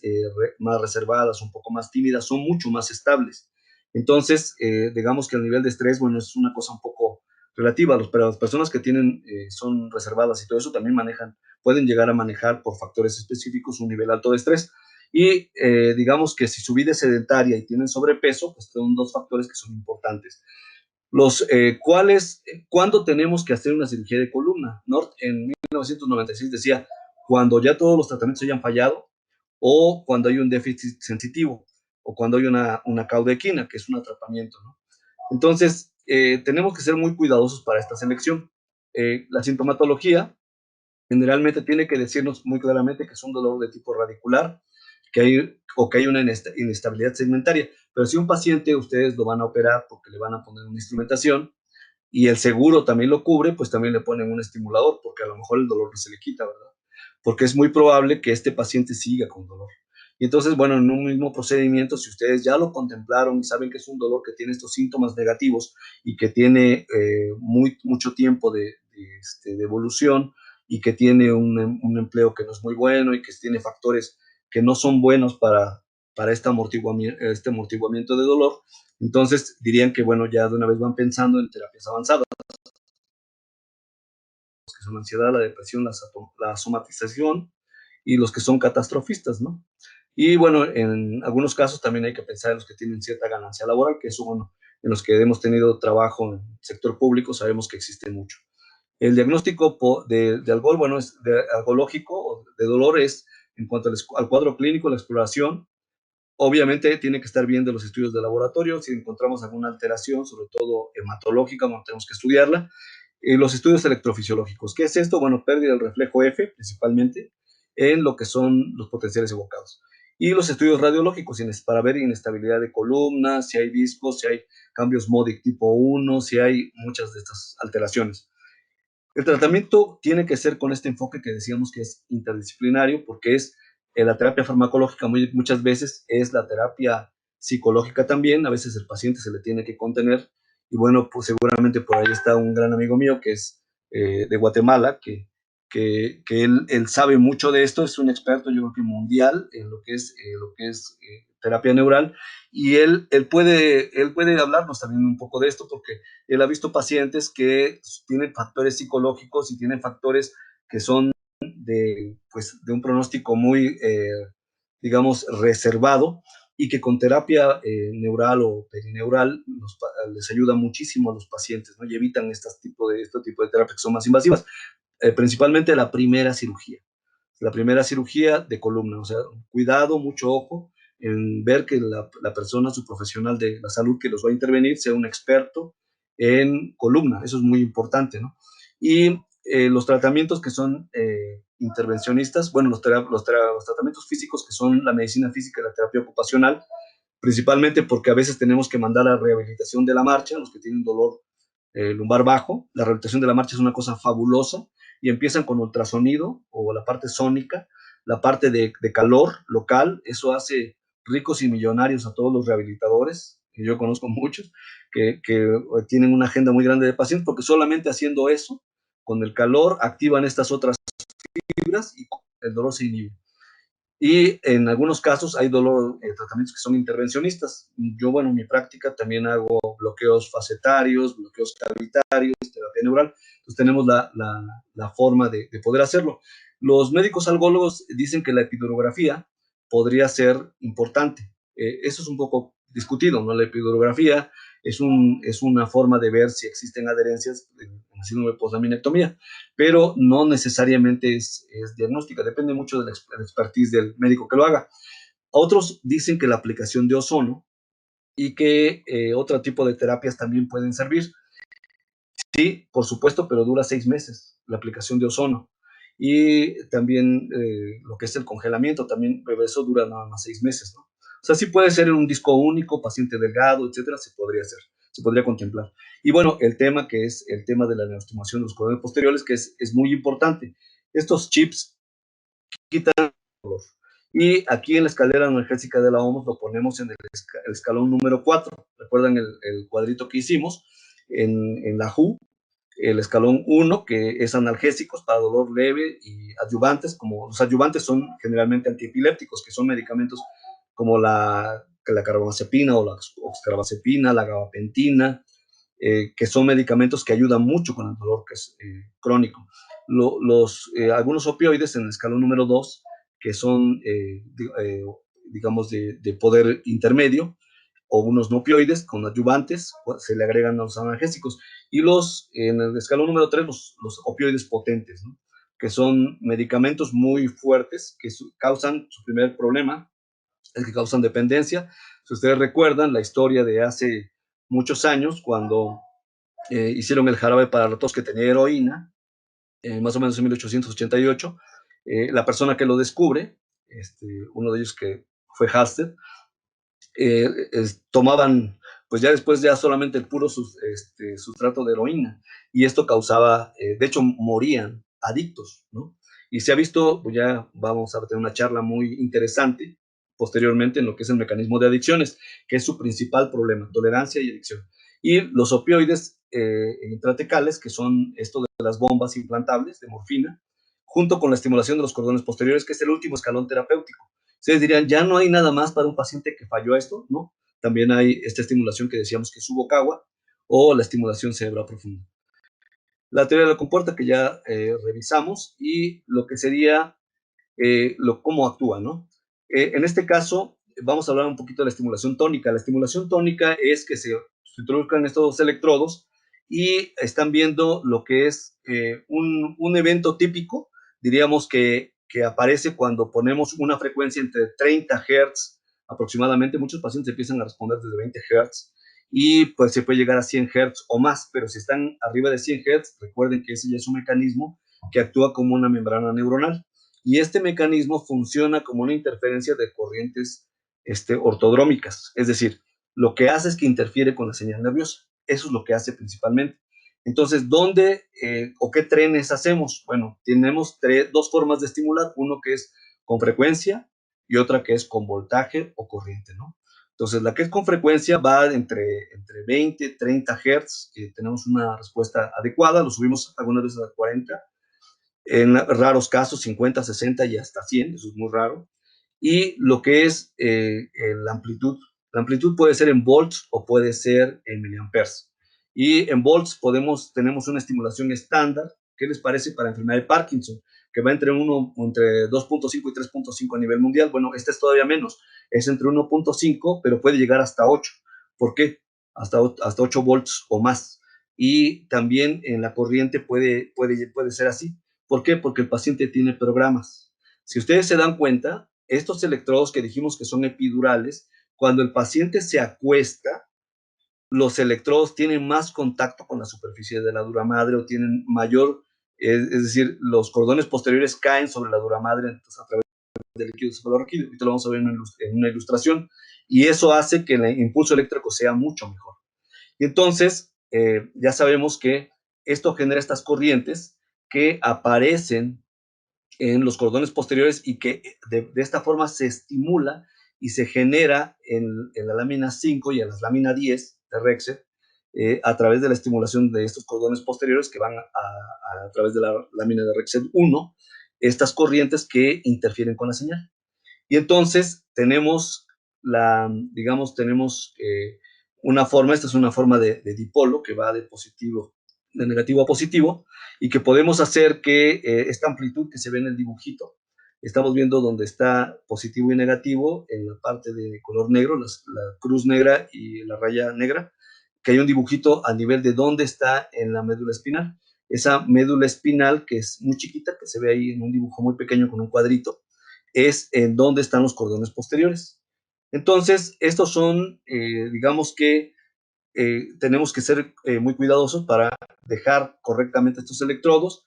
Speaker 2: reservadas, un poco más tímidas, son mucho más estables. Entonces, digamos que el nivel de estrés, bueno, es una cosa un poco relativa, pero las personas que tienen, son reservadas y todo eso también pueden llegar a manejar por factores específicos un nivel alto de estrés. Y digamos que si su vida es sedentaria y tienen sobrepeso, pues son dos factores que son importantes. ¿Cuándo tenemos que hacer una cirugía de columna? North en 1996 decía, cuando ya todos los tratamientos hayan fallado, o cuando hay un déficit sensitivo, o cuando hay una caudequina, que es un atrapamiento, ¿no? Entonces, tenemos que ser muy cuidadosos para esta selección. La sintomatología generalmente tiene que decirnos muy claramente que es un dolor de tipo radicular, que hay una inestabilidad segmentaria. Pero si un paciente ustedes lo van a operar porque le van a poner una instrumentación y el seguro también lo cubre, pues también le ponen un estimulador, porque a lo mejor el dolor no se le quita, ¿verdad? Porque es muy probable que este paciente siga con dolor. Y entonces, bueno, en un mismo procedimiento, si ustedes ya lo contemplaron y saben que es un dolor que tiene estos síntomas negativos y que tiene mucho tiempo de evolución y que tiene un empleo que no es muy bueno y que tiene factores que no son buenos para este amortiguamiento de dolor, entonces dirían que, bueno, ya de una vez van pensando en terapias avanzadas, que son la ansiedad, la depresión, la somatización y los que son catastrofistas, ¿no? Y bueno, en algunos casos también hay que pensar en los que tienen cierta ganancia laboral, que eso, bueno, en los que hemos tenido trabajo en el sector público sabemos que existe mucho. El diagnóstico de alcohol, bueno, es alcológico o de dolor es en cuanto al cuadro clínico, la exploración. Obviamente tiene que estar bien de los estudios de laboratorio. Si encontramos alguna alteración, sobre todo hematológica, bueno, tenemos que estudiarla. Los estudios electrofisiológicos. ¿Qué es esto? Bueno, pérdida del reflejo F, principalmente, en lo que son los potenciales evocados. Y los estudios radiológicos para ver inestabilidad de columna, si hay discos, si hay cambios MODIC tipo 1, si hay muchas de estas alteraciones. El tratamiento tiene que ser con este enfoque que decíamos que es interdisciplinario, porque es la terapia farmacológica muchas veces es la terapia psicológica también, a veces el paciente se le tiene que contener, y bueno, pues seguramente por ahí está un gran amigo mío que es de Guatemala, que él sabe mucho de esto, es un experto yo creo que mundial en lo que es terapia neural, y él puede hablarnos también un poco de esto, porque él ha visto pacientes que tienen factores psicológicos y tienen factores que son pues, de un pronóstico muy, digamos, reservado y que con terapia neural o perineural les ayuda muchísimo a los pacientes, ¿no? Y evitan este tipo de terapias que son más invasivas, principalmente la primera cirugía. La primera cirugía de columna, o sea, cuidado, mucho ojo en ver que la persona, su profesional de la salud que los va a intervenir, sea un experto en columna, eso es muy importante, ¿no? Y los tratamientos que son intervencionistas, bueno, los tratamientos físicos que son la medicina física y la terapia ocupacional, principalmente porque a veces tenemos que mandar a rehabilitación de la marcha, los que tienen dolor lumbar bajo. La rehabilitación de la marcha es una cosa fabulosa y empiezan con ultrasonido o la parte sónica, la parte de calor local, eso hace ricos y millonarios a todos los rehabilitadores, que yo conozco muchos, que tienen una agenda muy grande de pacientes, porque solamente haciendo eso, con el calor, activan estas otras fibras y el dolor se inhibe. Y en algunos casos hay tratamientos que son intervencionistas. Yo, bueno, en mi práctica también hago bloqueos facetarios, bloqueos cavitarios, terapia neural. Entonces tenemos la forma de poder hacerlo. Los médicos algólogos dicen que la epidurografía podría ser importante. Eso es un poco discutido, ¿no? La epidurografía es una forma de ver si existen adherencias en la síndrome de posaminectomía, pero no necesariamente es diagnóstica, depende mucho de la expertise del médico que lo haga. Otros dicen que la aplicación de ozono y que otro tipo de terapias también pueden servir. Sí, por supuesto, pero dura 6 meses la aplicación de ozono. Y también lo que es el congelamiento, también eso dura nada más 6 meses, ¿no? O sea, sí puede ser en un disco único, paciente delgado, etcétera, se podría hacer, se podría contemplar. Y bueno, el tema que es el tema de la neoestimación de los cordones posteriores, que es muy importante. Estos chips quitan dolor. Y aquí en la escalera analgésica de la OMS lo ponemos en el escalón número 4. ¿Recuerdan el cuadrito que hicimos? En la WHO, el escalón 1, que es analgésicos para dolor leve y adyuvantes, como los adyuvantes son generalmente antiepilépticos, que son medicamentos como la carbamazepina o la oxcarbazepina, la gabapentina, que son medicamentos que ayudan mucho con el dolor que es crónico. Algunos opioides en el escalón número 2, que son, digamos, de poder intermedio, o unos no opioides con adyuvantes, se le agregan a los analgésicos. Y en el escalón número 3, los opioides potentes, ¿no? Que son medicamentos muy fuertes que causan, su primer problema es que causan dependencia. Si ustedes recuerdan la historia de hace muchos años, cuando hicieron el jarabe para la tos que tenía heroína, más o menos en 1888, la persona que lo descubre, uno de ellos que fue Halsted, tomaban, pues ya después ya solamente el puro sustrato de heroína, y esto causaba, de hecho morían adictos, ¿no? Y se ha visto, pues ya vamos a tener una charla muy interesante posteriormente en lo que es el mecanismo de adicciones, que es su principal problema, tolerancia y adicción. Y los opioides intratecales, que son esto de las bombas implantables de morfina, junto con la estimulación de los cordones posteriores, que es el último escalón terapéutico. Ustedes dirían, ya no hay nada más para un paciente que falló a esto, ¿no? También hay esta estimulación que decíamos que es Subokawa o la estimulación cerebral profunda. La teoría de la compuerta que ya revisamos y lo que sería cómo actúa, ¿no? En este caso, vamos a hablar un poquito de la estimulación tónica. La estimulación tónica es que se introduzcan estos electrodos y están viendo lo que es un evento típico, diríamos que aparece cuando ponemos una frecuencia entre 30 Hz aproximadamente. Muchos pacientes empiezan a responder desde 20 Hz y pues se puede llegar a 100 Hz o más, pero si están arriba de 100 Hz, recuerden que ese ya es un mecanismo que actúa como una membrana neuronal. Y este mecanismo funciona como una interferencia de corrientes ortodrómicas, es decir, lo que hace es que interfiere con la señal nerviosa. Eso es lo que hace principalmente. Entonces, ¿dónde o qué trenes hacemos? Bueno, tenemos dos formas de estimular, uno que es con frecuencia y otra que es con voltaje o corriente, ¿no? Entonces, la que es con frecuencia va entre 20, 30 Hz, que tenemos una respuesta adecuada, lo subimos algunas veces a 40, en raros casos 50, 60 y hasta 100, eso es muy raro. Y lo que es la amplitud puede ser en volts o puede ser en miliamperes. Y en volts tenemos una estimulación estándar. ¿Qué les parece para enfermedad de Parkinson? Que va entre 2.5 y 3.5 a nivel mundial. Bueno, este es todavía menos, es entre 1.5, pero puede llegar hasta 8. ¿Por qué? Hasta 8 volts o más. Y también en la corriente puede ser así. ¿Por qué? Porque el paciente tiene programas. Si ustedes se dan cuenta, estos electrodos que dijimos que son epidurales, cuando el paciente se acuesta, los electrodos tienen más contacto con la superficie de la dura madre o tienen mayor, es decir, los cordones posteriores caen sobre la dura madre, entonces, a través del líquido cefalorraquídeo. Ahorita lo vamos a ver en una ilustración. Y eso hace que el impulso eléctrico sea mucho mejor. Y entonces, ya sabemos que esto genera estas corrientes que aparecen en los cordones posteriores y que de esta forma se estimula y se genera en la lámina 5 y en la lámina 10 de Rexet a través de la estimulación de estos cordones posteriores que van a través de la lámina de Rexet 1, estas corrientes que interfieren con la señal. Y entonces tenemos una forma, esta es una forma de dipolo que va de negativo a positivo, y que podemos hacer que esta amplitud que se ve en el dibujito, estamos viendo donde está positivo y negativo en la parte de color negro, la cruz negra y la raya negra, que hay un dibujito a nivel de dónde está en la médula espinal. Esa médula espinal, que es muy chiquita, que se ve ahí en un dibujo muy pequeño con un cuadrito, es en dónde están los cordones posteriores. Entonces, estos son, digamos que tenemos que ser muy cuidadosos para dejar correctamente estos electrodos.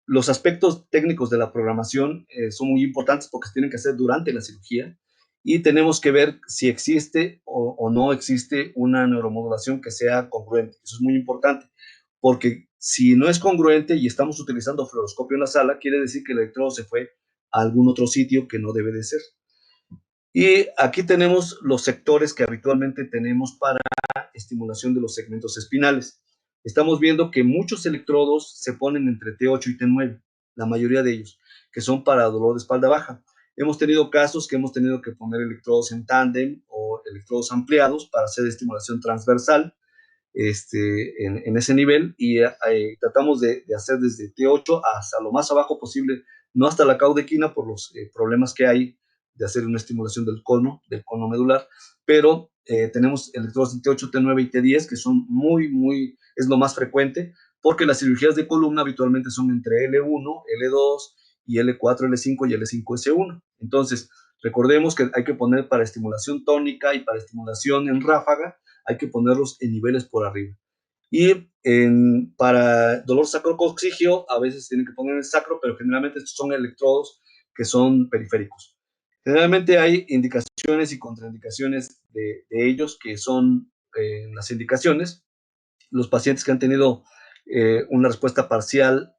Speaker 2: Los aspectos técnicos de la programación son muy importantes porque se tienen que hacer durante la cirugía y tenemos que ver si existe o no existe una neuromodulación que sea congruente. Eso es muy importante porque si no es congruente y estamos utilizando fluoroscopio en la sala, quiere decir que el electrodo se fue a algún otro sitio que no debe de ser. Y aquí tenemos los sectores que habitualmente tenemos para estimulación de los segmentos espinales. Estamos viendo que muchos electrodos se ponen entre T8 y T9, la mayoría de ellos, que son para dolor de espalda baja. Hemos tenido casos que hemos tenido que poner electrodos en tándem o electrodos ampliados para hacer estimulación transversal en ese nivel y tratamos de hacer desde T8 hasta lo más abajo posible, no hasta la caudequina por los problemas que hay de hacer una estimulación del cono medular, pero tenemos electrodos en T8, T9 y T10 que son es lo más frecuente, porque las cirugías de columna habitualmente son entre L1, L2 y L4, L5 y L5S1. Entonces, recordemos que hay que poner para estimulación tónica y para estimulación en ráfaga, hay que ponerlos en niveles por arriba. Y para dolor sacrococcigio, a veces tienen que poner en el sacro, pero generalmente estos son electrodos que son periféricos. Generalmente hay indicaciones y contraindicaciones de ellos, que son las indicaciones. Los pacientes que han tenido una respuesta parcial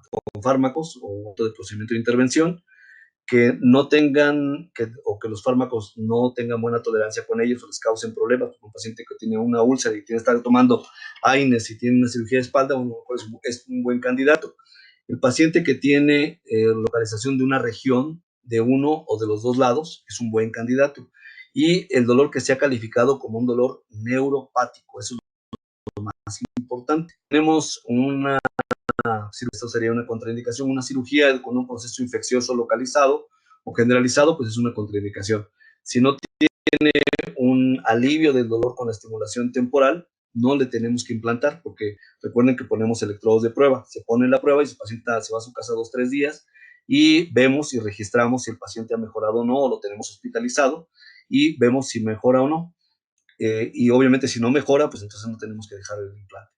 Speaker 2: con fármacos o de procedimiento de intervención, que no tengan, o que los fármacos no tengan buena tolerancia con ellos o les causen problemas. Un paciente que tiene una úlcera y tiene que estar tomando AINES y tiene una cirugía de espalda, es un buen candidato. El paciente que tiene localización de una región de uno o de los dos lados es un buen candidato. Y el dolor que sea calificado como un dolor neuropático, eso es lo más importante. Tenemos esto sería una contraindicación, una cirugía con un proceso infeccioso localizado o generalizado, pues es una contraindicación. Si no tiene un alivio del dolor con la estimulación temporal, no le tenemos que implantar, porque recuerden que ponemos electrodos de prueba. Se pone la prueba y el paciente se va a su casa 2-3 días y vemos y registramos si el paciente ha mejorado o no, o lo tenemos hospitalizado y vemos si mejora o no. Y obviamente si no mejora, pues entonces no tenemos que dejar el implante.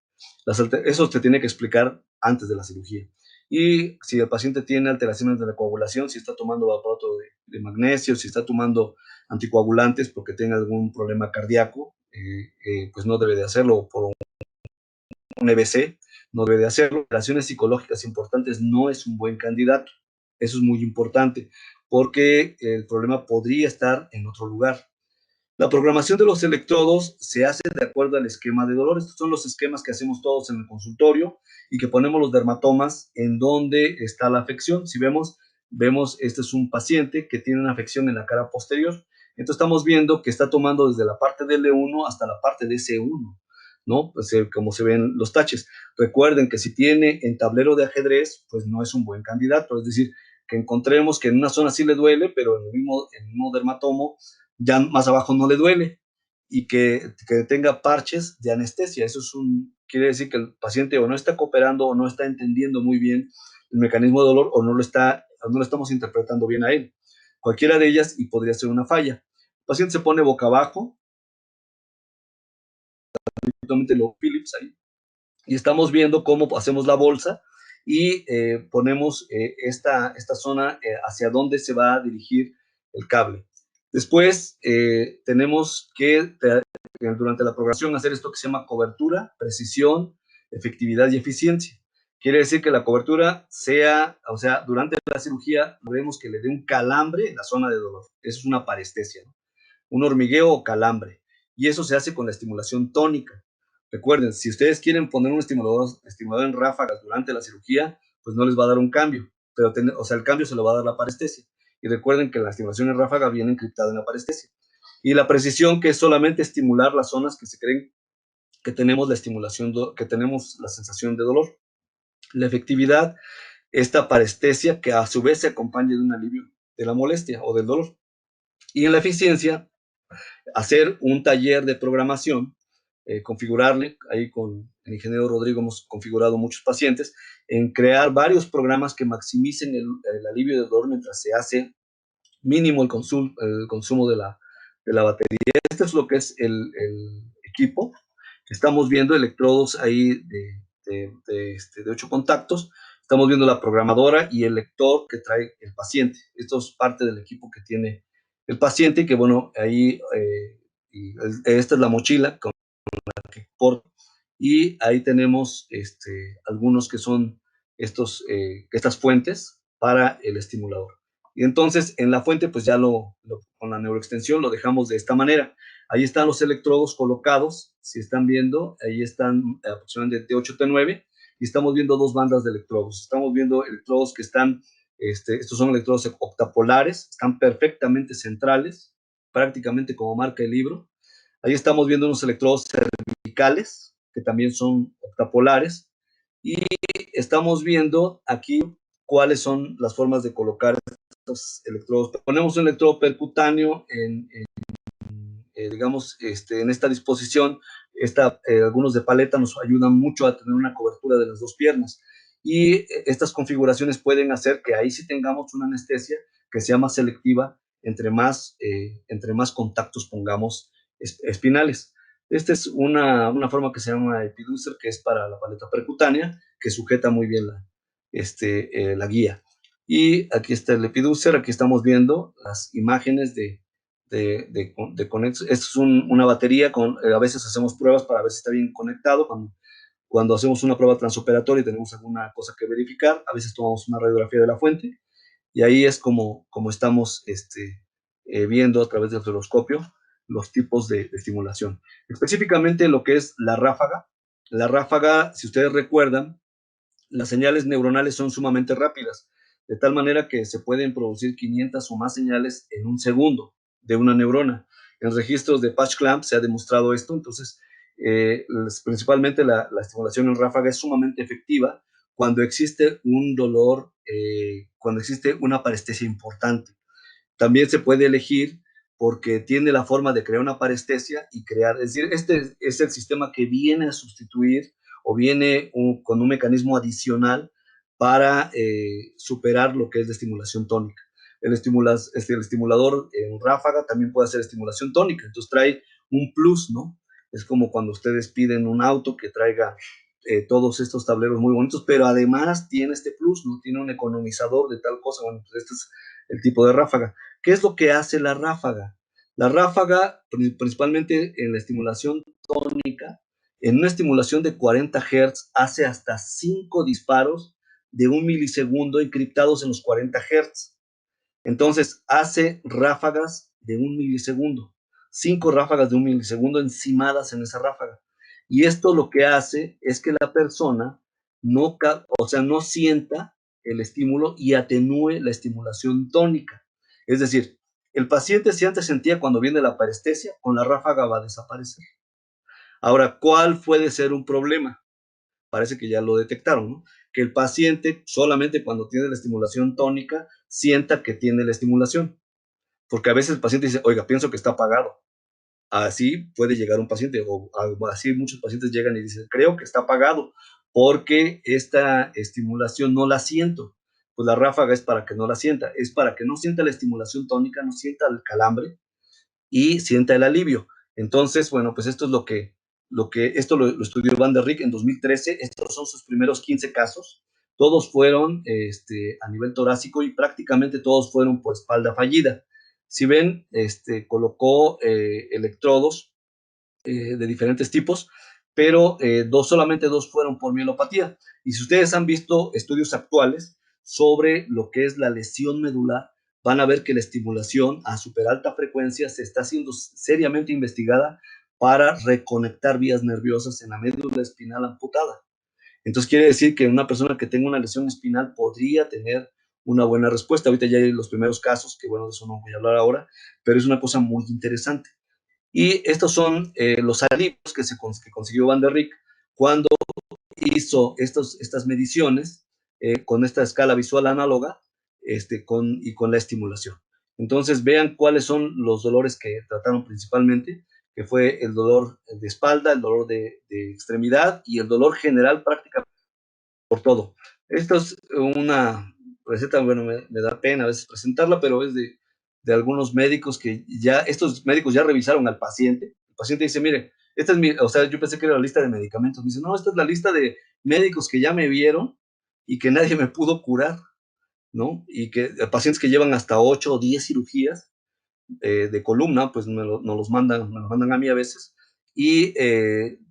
Speaker 2: Eso se tiene que explicar antes de la cirugía. Y si el paciente tiene alteraciones de la coagulación, si está tomando valproato de magnesio, si está tomando anticoagulantes porque tiene algún problema cardíaco, pues no debe de hacerlo. Por un EBC, no debe de hacerlo. Alteraciones psicológicas importantes no es un buen candidato. Eso es muy importante porque el problema podría estar en otro lugar. La programación de los electrodos se hace de acuerdo al esquema de dolor. Estos son los esquemas que hacemos todos en el consultorio y que ponemos los dermatomas en donde está la afección. Si vemos, este es un paciente que tiene una afección en la cara posterior. Entonces estamos viendo que está tomando desde la parte de L1 hasta la parte de C1, ¿no? Pues, como se ven los taches. Recuerden que si tiene en tablero de ajedrez, pues no es un buen candidato. Es decir, que encontremos que en una zona sí le duele, pero en el mismo dermatomo ya más abajo no le duele y que tenga parches de anestesia. Quiere decir que el paciente o no está cooperando o no está entendiendo muy bien el mecanismo de dolor o no lo estamos interpretando bien a él. Cualquiera de ellas y podría ser una falla. El paciente se pone boca abajo, lo Philips ahí, y estamos viendo cómo hacemos la bolsa y ponemos esta zona hacia dónde se va a dirigir el cable. Después tenemos que durante la programación hacer esto que se llama cobertura, precisión, efectividad y eficiencia. Quiere decir que la cobertura o sea, durante la cirugía logremos que le dé un calambre en la zona de dolor. Eso es una parestesia, ¿no? Un hormigueo o calambre. Y eso se hace con la estimulación tónica. Recuerden, si ustedes quieren poner un estimulador en ráfagas durante la cirugía, pues no les va a dar un cambio, pero o sea, el cambio se lo va a dar la parestesia. Y recuerden que la estimulación en ráfaga viene encriptada en la parestesia. Y la precisión, que es solamente estimular las zonas que se creen que tenemos que tenemos la sensación de dolor. La efectividad, esta parestesia que a su vez se acompaña de un alivio de la molestia o del dolor. Y en la eficiencia, hacer un taller de programación, configurarle, ahí con el ingeniero Rodrigo hemos configurado muchos pacientes, en crear varios programas que maximicen el alivio de dolor mientras se hace mínimo el consumo de la batería. Este es lo que es el equipo. Estamos viendo electrodos ahí de 8 contactos. Estamos viendo la programadora y el lector que trae el paciente. Esto es parte del equipo que tiene el paciente y que, bueno, ahí esta es la mochila con la que porta. Y ahí tenemos algunos que son estas fuentes para el estimulador. Y entonces en la fuente, pues ya con la neuroextensión lo dejamos de esta manera. Ahí están los electrodos colocados, si están viendo, ahí están aproximadamente T8, T9, y estamos viendo dos bandas de electrodos. Estamos viendo electrodos que están, estos son electrodos octapolares, están perfectamente centrales, prácticamente como marca el libro. Ahí estamos viendo unos electrodos cervicales, que también son octapolares, y estamos viendo aquí cuáles son las formas de colocar estos electrodos. Ponemos un electrodo percutáneo digamos, en esta disposición. Algunos de paleta nos ayudan mucho a tener una cobertura de las dos piernas. Y estas configuraciones pueden hacer que ahí sí tengamos una anestesia que sea más selectiva entre más contactos pongamos espinales. Esta es una forma que se llama epiducer, que es para la paleta percutánea, que sujeta muy bien la guía. Y aquí está el epiducer, aquí estamos viendo las imágenes de conexión. Esto es una batería, a veces hacemos pruebas para ver si está bien conectado. Cuando hacemos una prueba transoperatoria y tenemos alguna cosa que verificar, a veces tomamos una radiografía de la fuente y ahí es como estamos viendo a través del fluoroscopio los tipos de estimulación. Específicamente lo que es la ráfaga. La ráfaga, si ustedes recuerdan, las señales neuronales son sumamente rápidas, de tal manera que se pueden producir 500 o más señales en un segundo de una neurona. En registros de patch clamp se ha demostrado esto. Entonces, principalmente la estimulación en ráfaga es sumamente efectiva cuando existe un dolor, cuando existe una parestesia importante. También se puede elegir porque tiene la forma de crear una parestesia y crear, es decir, este es el sistema que viene a sustituir o viene con un mecanismo adicional para superar lo que es la estimulación tónica. El estimulador en ráfaga también puede hacer estimulación tónica, entonces trae un plus, ¿no? Es como cuando ustedes piden un auto que traiga todos estos tableros muy bonitos, pero además tiene este plus, ¿no? Tiene un economizador de tal cosa. Bueno, pues este es el tipo de ráfaga. ¿Qué es lo que hace la ráfaga? La ráfaga, principalmente en la estimulación tónica, en una estimulación de 40 Hz, hace hasta 5 disparos de 1 milisegundo encriptados en los 40 Hz. Entonces, hace ráfagas de 1 milisegundo. 5 ráfagas de 1 milisegundo encimadas en esa ráfaga. Y esto lo que hace es que la persona no sienta el estímulo y atenúe la estimulación tónica. Es decir, el paciente si antes sentía cuando viene la parestesia, con la ráfaga va a desaparecer. Ahora, ¿cuál puede ser un problema? Parece que ya lo detectaron, ¿no? Que el paciente solamente cuando tiene la estimulación tónica sienta que tiene la estimulación. Porque a veces el paciente dice, oiga, pienso que está apagado. Así puede llegar un paciente, o así muchos pacientes llegan y dicen, creo que está apagado, porque esta estimulación no la siento. Pues la ráfaga es para que no la sienta, es para que no sienta la estimulación tónica, no sienta el calambre y sienta el alivio. Entonces, bueno, pues esto es esto lo estudió Van der Riek en 2013. Estos son sus primeros 15 casos. Todos fueron a nivel torácico y prácticamente todos fueron por espalda fallida. Si ven, colocó electrodos de diferentes tipos, pero solamente dos fueron por mielopatía. Y si ustedes han visto estudios actuales sobre lo que es la lesión medular, van a ver que la estimulación a super alta frecuencia se está haciendo seriamente investigada para reconectar vías nerviosas en la médula espinal amputada. Entonces quiere decir que una persona que tenga una lesión espinal podría tener una buena respuesta. Ahorita ya hay los primeros casos, que bueno, de eso no voy a hablar ahora, pero es una cosa muy interesante. Y estos son los alivios que consiguió Van der Riek cuando hizo estas mediciones con esta escala visual análoga y con la estimulación. Entonces vean cuáles son los dolores que trataron principalmente, que fue el dolor de espalda, el dolor de extremidad y el dolor general prácticamente por todo. Esto es una receta, bueno, me da pena a veces presentarla, pero es de de algunos médicos que ya, estos médicos ya revisaron al paciente. El paciente dice, mire, esta es mi, o sea, yo pensé que era la lista de medicamentos. Me dice, no, esta es la lista de médicos que ya me vieron y que nadie me pudo curar, ¿no? Y que pacientes que llevan hasta 8 o 10 cirugías de columna, pues nos los mandan a mí a veces, y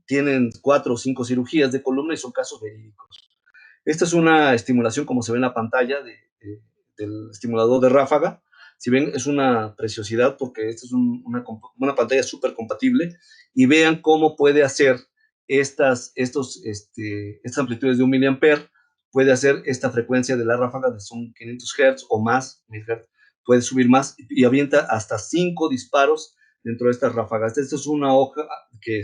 Speaker 2: tienen 4 o 5 cirugías de columna y son casos verídicos. Esta es una estimulación, como se ve en la pantalla del estimulador de ráfaga. Si ven, es una preciosidad porque esta es una pantalla súper compatible, y vean cómo puede hacer estas amplitudes de 1 miliamper, puede hacer esta frecuencia de la ráfaga de son 500 Hz o más, 1000 Hz, puede subir más y avienta hasta 5 disparos dentro de estas ráfagas. Esta es una hoja que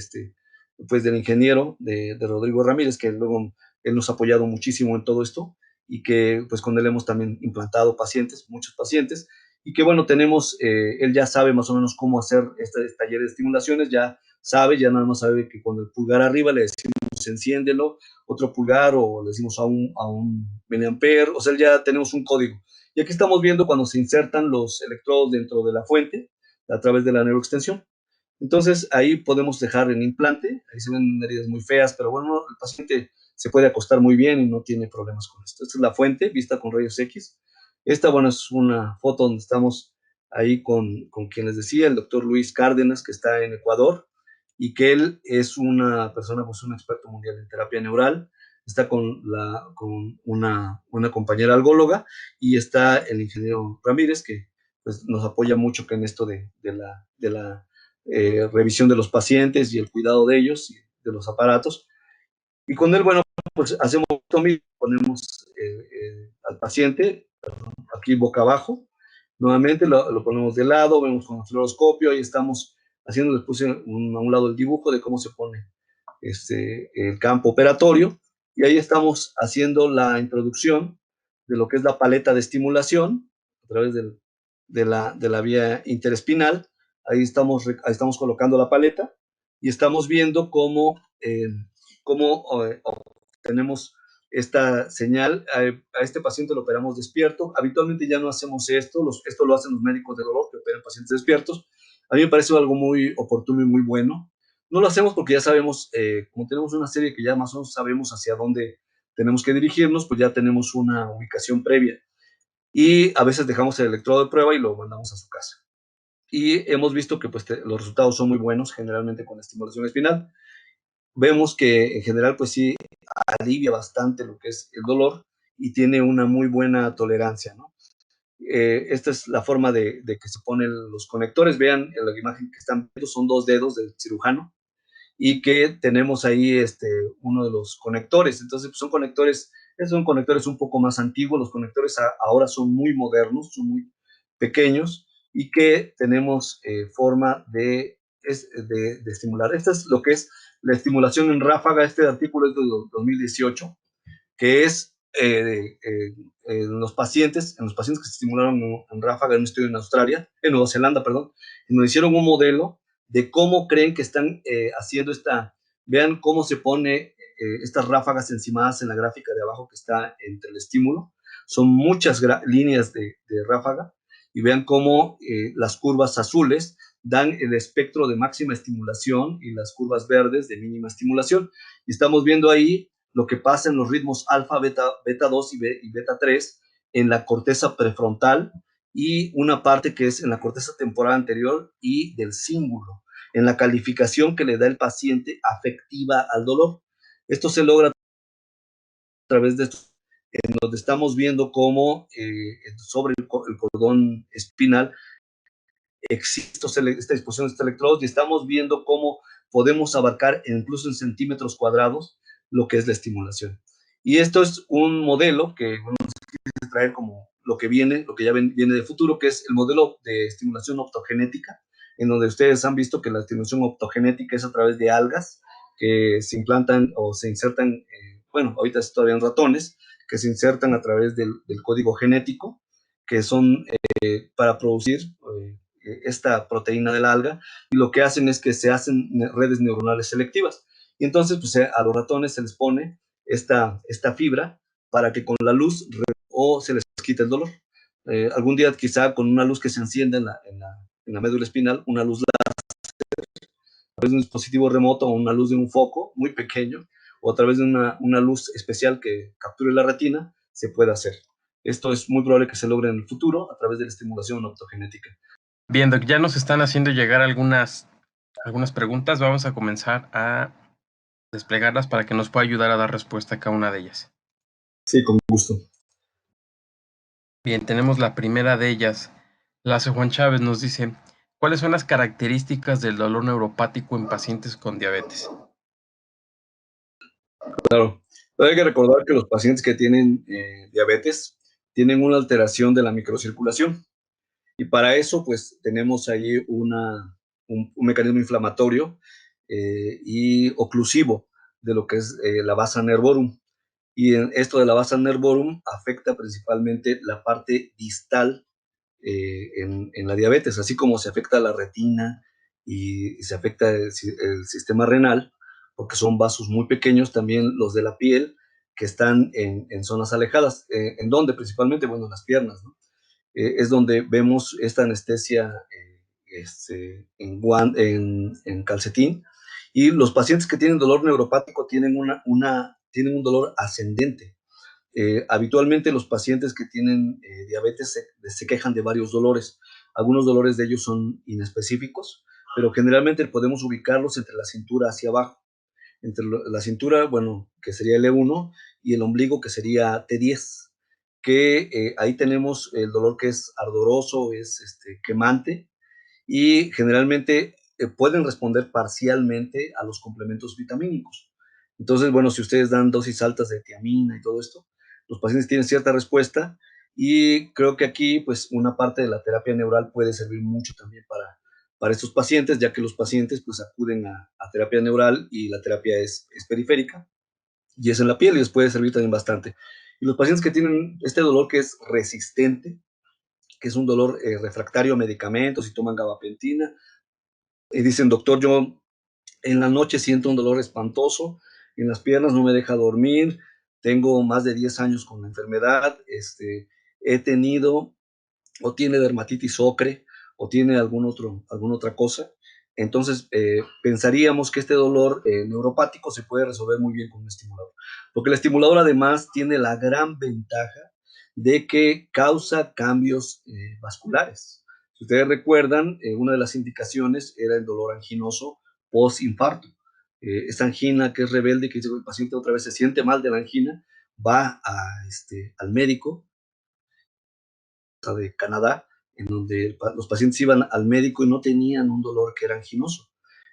Speaker 2: pues del ingeniero de Rodrigo Ramírez, que luego él nos ha apoyado muchísimo en todo esto, y que pues con él hemos también implantado pacientes, muchos pacientes, y que bueno, tenemos, él ya sabe más o menos cómo hacer este taller de estimulaciones, ya sabe, ya nada más sabe que con el pulgar arriba le decimos enciéndelo, otro pulgar o le decimos a un miliamper, o sea, ya tenemos un código. Y aquí estamos viendo cuando se insertan los electrodos dentro de la fuente a través de la neuroextensión. Entonces ahí podemos dejar el implante, ahí se ven heridas muy feas, pero bueno, el paciente se puede acostar muy bien y no tiene problemas con esto. Esta es la fuente vista con rayos X. Esta, bueno, es una foto donde estamos ahí con quien les decía, el doctor Luis Cárdenas, que está en Ecuador, y que él es una persona, pues un experto mundial en terapia neural. Está con una compañera algóloga, y está el ingeniero Ramírez, que pues, nos apoya mucho en esto de la revisión de los pacientes y el cuidado de ellos y de los aparatos. Y con él, bueno, pues hacemos esto mismo, ponemos al paciente aquí boca abajo, nuevamente lo ponemos de lado, vemos con el fluoroscopio, ahí estamos haciendo, les puse a un lado el dibujo de cómo se pone el campo operatorio, y ahí estamos haciendo la introducción de lo que es la paleta de estimulación a través de la vía interespinal. Ahí estamos colocando la paleta y estamos viendo cómo tenemos esta señal. A este paciente lo operamos despierto. Habitualmente ya no hacemos esto lo hacen los médicos de dolor que operan pacientes despiertos. A mí me parece algo muy oportuno y muy bueno. No lo hacemos porque ya sabemos, como tenemos una serie que ya más o menos sabemos hacia dónde tenemos que dirigirnos, pues ya tenemos una ubicación previa. Y a veces dejamos el electrodo de prueba y lo mandamos a su casa. Y hemos visto que pues, los resultados son muy buenos, generalmente con la estimulación espinal. Vemos que en general, pues sí, alivia bastante lo que es el dolor y tiene una muy buena tolerancia, ¿no? Esta es la forma de que se ponen los conectores. Vean en la imagen que están viendo, son 2 dedos del cirujano, y que tenemos ahí uno de los conectores. Entonces, pues son conectores un poco más antiguos. Los conectores ahora son muy modernos, son muy pequeños, y que tenemos forma de estimular. Esta es lo que es la estimulación en ráfaga. Este artículo es de 2018, que es en los pacientes que se estimularon en ráfaga en un estudio en Australia, en Nueva Zelanda, perdón, y nos hicieron un modelo de cómo creen que están haciendo vean cómo se pone estas ráfagas encimadas en la gráfica de abajo que está entre el estímulo. Son muchas líneas de ráfaga, y vean cómo las curvas azules dan el espectro de máxima estimulación y las curvas verdes de mínima estimulación. Y estamos viendo ahí lo que pasa en los ritmos alfa, beta 2 y beta 3 en la corteza prefrontal, y una parte que es en la corteza temporal anterior y del cíngulo, en la calificación que le da el paciente afectiva al dolor. Esto se logra a través de esto, en donde estamos viendo cómo sobre el cordón espinal existe esta disposición de estos electrodos, y estamos viendo cómo podemos abarcar incluso en centímetros cuadrados lo que es la estimulación. Y esto es un modelo que vamos a traer como lo que viene, lo que ya viene de futuro, que es el modelo de estimulación optogenética, en donde ustedes han visto que la estimulación optogenética es a través de algas que se implantan o se insertan, bueno, ahorita es todavía en ratones, que se insertan a través del código genético, que son para producir esta proteína de la alga, y lo que hacen es que se hacen redes neuronales selectivas. Y entonces, pues a los ratones se les pone esta fibra para que con la luz o se les quite el dolor. algún día quizá con una luz que se enciende en la médula espinal, una luz a través de un dispositivo remoto o una luz de un foco muy pequeño o a través de una luz especial que capture la retina, se puede hacer. Esto es muy probable que se logre en el futuro a través de la estimulación optogenética.
Speaker 1: Bien, Doc, ya nos están haciendo llegar algunas preguntas. Vamos a comenzar a desplegarlas para que nos pueda ayudar a dar respuesta a cada una de ellas.
Speaker 2: Sí, con gusto.
Speaker 1: Bien, tenemos la primera de ellas. La hace Juan Chávez, nos dice, ¿cuáles son las características del dolor neuropático en pacientes con diabetes?
Speaker 2: Claro. Pero hay que recordar que los pacientes que tienen diabetes tienen una alteración de la microcirculación. Y para eso, pues, tenemos ahí un mecanismo inflamatorio y oclusivo de lo que es la vasa nervorum. Y en esto de la vasa nervorum afecta principalmente la parte distal en la diabetes, así como se afecta la retina y se afecta el sistema renal, porque son vasos muy pequeños, también los de la piel que están en zonas alejadas. ¿En dónde principalmente? Bueno, en las piernas, ¿no? Es donde vemos esta anestesia en calcetín. Y los pacientes que tienen dolor neuropático tienen un dolor ascendente. Habitualmente los pacientes que tienen diabetes se quejan de varios dolores. Algunos dolores de ellos son inespecíficos, pero generalmente podemos ubicarlos entre la cintura hacia abajo. Entre la cintura, bueno, que sería L1, y el ombligo, que sería T10, que ahí tenemos el dolor que es ardoroso, es quemante, y generalmente pueden responder parcialmente a los complementos vitamínicos. Entonces, bueno, si ustedes dan dosis altas de tiamina y todo esto, los pacientes tienen cierta respuesta, y creo que aquí, pues, una parte de la terapia neural puede servir mucho también para estos pacientes, ya que los pacientes, pues, acuden a terapia neural y la terapia es periférica y es en la piel y les puede servir también bastante. Y los pacientes que tienen este dolor que es resistente, que es un dolor refractario a medicamentos y toman gabapentina, y dicen, doctor, yo en la noche siento un dolor espantoso, en las piernas no me deja dormir, tengo más de 10 años con la enfermedad, he tenido o tiene dermatitis ocre o tiene alguna otra cosa. Entonces, pensaríamos que este dolor neuropático se puede resolver muy bien con un estimulador, porque el estimulador además tiene la gran ventaja de que causa cambios vasculares. Si ustedes recuerdan, una de las indicaciones era el dolor anginoso post-infarto. Esta angina que es rebelde, que dice que el paciente otra vez se siente mal de la angina, va al médico de Canadá, en donde los pacientes iban al médico y no tenían un dolor que era anginoso.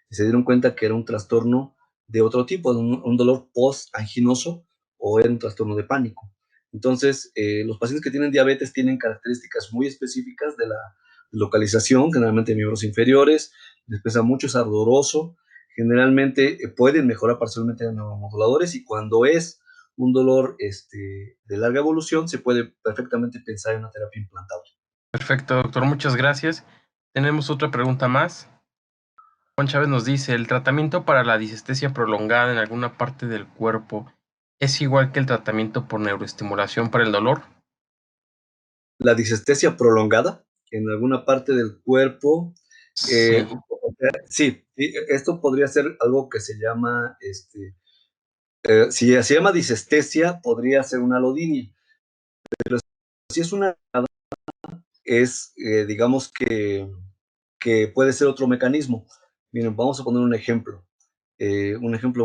Speaker 2: Y se dieron cuenta que era un trastorno de otro tipo, un dolor post-anginoso, o era un trastorno de pánico. Entonces, los pacientes que tienen diabetes tienen características muy específicas de la localización, generalmente miembros inferiores, les pesa mucho, es ardoroso, generalmente pueden mejorar parcialmente de neuromoduladores, y cuando es un dolor de larga evolución, se puede perfectamente pensar en una terapia implantable.
Speaker 1: Perfecto, doctor, muchas gracias. Tenemos otra pregunta más. Juan Chávez nos dice, ¿el tratamiento para la disestesia prolongada en alguna parte del cuerpo es igual que el tratamiento por neuroestimulación para el dolor?
Speaker 2: La disestesia prolongada en alguna parte del cuerpo,
Speaker 1: Sí,
Speaker 2: sí, esto podría ser algo que se llama, si se llama disestesia, podría ser una alodinia, pero si es una, digamos que puede ser otro mecanismo. Miren, vamos a poner un ejemplo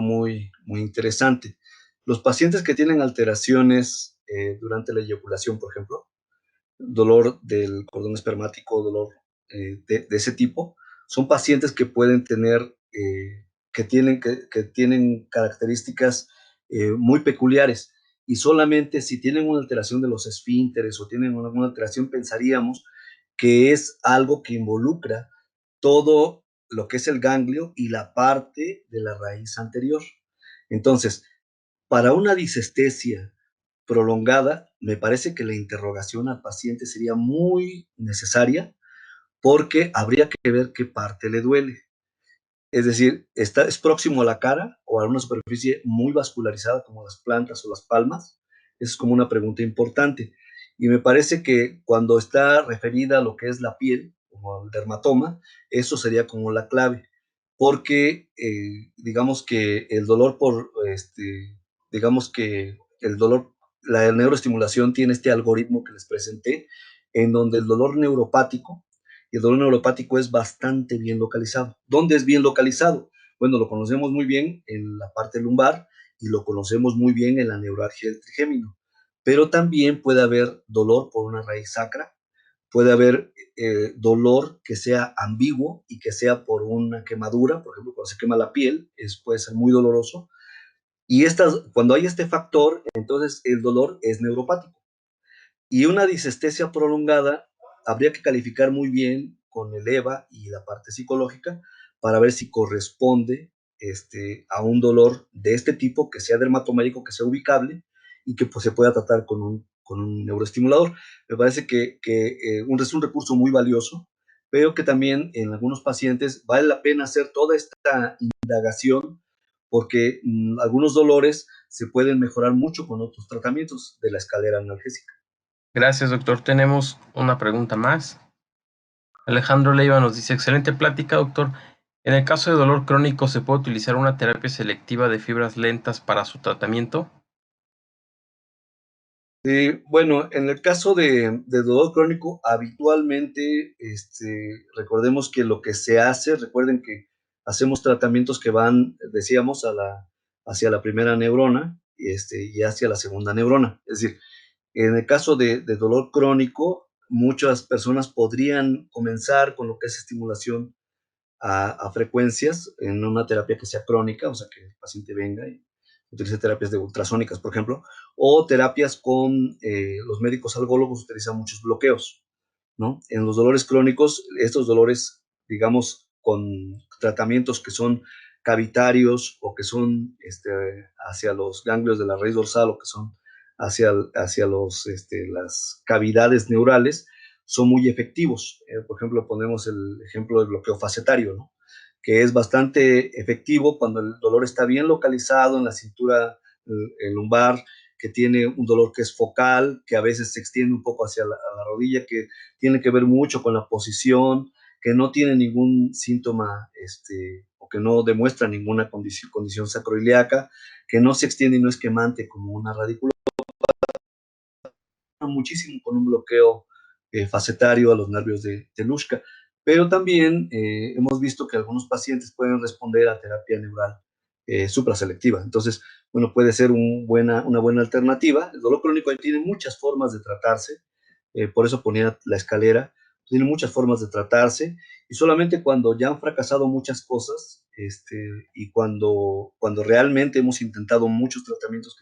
Speaker 2: muy, muy interesante. Los pacientes que tienen alteraciones durante la eyaculación, por ejemplo, dolor del cordón espermático, dolor de ese tipo, son pacientes que pueden tener, que tienen características muy peculiares, y solamente si tienen una alteración de los esfínteres o tienen alguna alteración, pensaríamos que es algo que involucra todo lo que es el ganglio y la parte de la raíz anterior. Entonces, para una disestesia prolongada, me parece que la interrogación al paciente sería muy necesaria, porque habría que ver qué parte le duele. Es decir, es próximo a la cara o a una superficie muy vascularizada como las plantas o las palmas. Esa es como una pregunta importante. Y me parece que cuando está referida a lo que es la piel, como el dermatoma, eso sería como la clave, porque digamos que el dolor digamos que el dolor, la neuroestimulación tiene este algoritmo que les presenté, en donde el dolor neuropático, y el dolor neuropático es bastante bien localizado. ¿Dónde es bien localizado? Bueno, lo conocemos muy bien en la parte lumbar y lo conocemos muy bien en la neuralgia del trigémino, pero también puede haber dolor por una raíz sacra, puede haber dolor que sea ambiguo y que sea por una quemadura, por ejemplo, cuando se quema la piel, puede ser muy doloroso, y cuando hay este factor, entonces el dolor es neuropático. Y una disestesia prolongada habría que calificar muy bien con el EVA y la parte psicológica para ver si corresponde a un dolor de este tipo, que sea dermatomédico, que sea ubicable y que pues, se pueda tratar con un neuroestimulador. Me parece que es un recurso muy valioso, pero que también en algunos pacientes vale la pena hacer toda esta indagación porque algunos dolores se pueden mejorar mucho con otros tratamientos de la escalera analgésica.
Speaker 1: Gracias, doctor. Tenemos una pregunta más. Alejandro Leiva nos dice, excelente plática, doctor. En el caso de dolor crónico, ¿se puede utilizar una terapia selectiva de fibras lentas para su tratamiento?
Speaker 2: Bueno, en el caso de dolor crónico, habitualmente, recordemos que lo que se hace, recuerden que hacemos tratamientos que van, decíamos, hacia la primera neurona y hacia la segunda neurona. Es decir, en el caso de dolor crónico, muchas personas podrían comenzar con lo que es estimulación a frecuencias en una terapia que sea crónica, o sea, que el paciente venga y utilice terapias de ultrasónicas, por ejemplo, o terapias con los médicos algólogos utilizan muchos bloqueos, ¿no? En los dolores crónicos, estos dolores, digamos, con tratamientos que son cavitarios o que son hacia los ganglios de la raíz dorsal o que son hacia las cavidades neurales, son muy efectivos. Por ejemplo, ponemos el ejemplo del bloqueo facetario, ¿no? Que es bastante efectivo cuando el dolor está bien localizado en la cintura el lumbar, que tiene un dolor que es focal, que a veces se extiende un poco hacia la rodilla, que tiene que ver mucho con la posición, que no tiene ningún síntoma o que no demuestra ninguna condición sacroiliaca, que no se extiende y no es quemante como una radícula, muchísimo con un bloqueo facetario a los nervios de Luschka. Pero también hemos visto que algunos pacientes pueden responder a terapia neural supraselectiva. Entonces, bueno, puede ser una buena alternativa. El dolor crónico tiene muchas formas de tratarse, por eso ponía la escalera, tiene muchas formas de tratarse, y solamente cuando ya han fracasado muchas cosas, y cuando realmente hemos intentado muchos tratamientos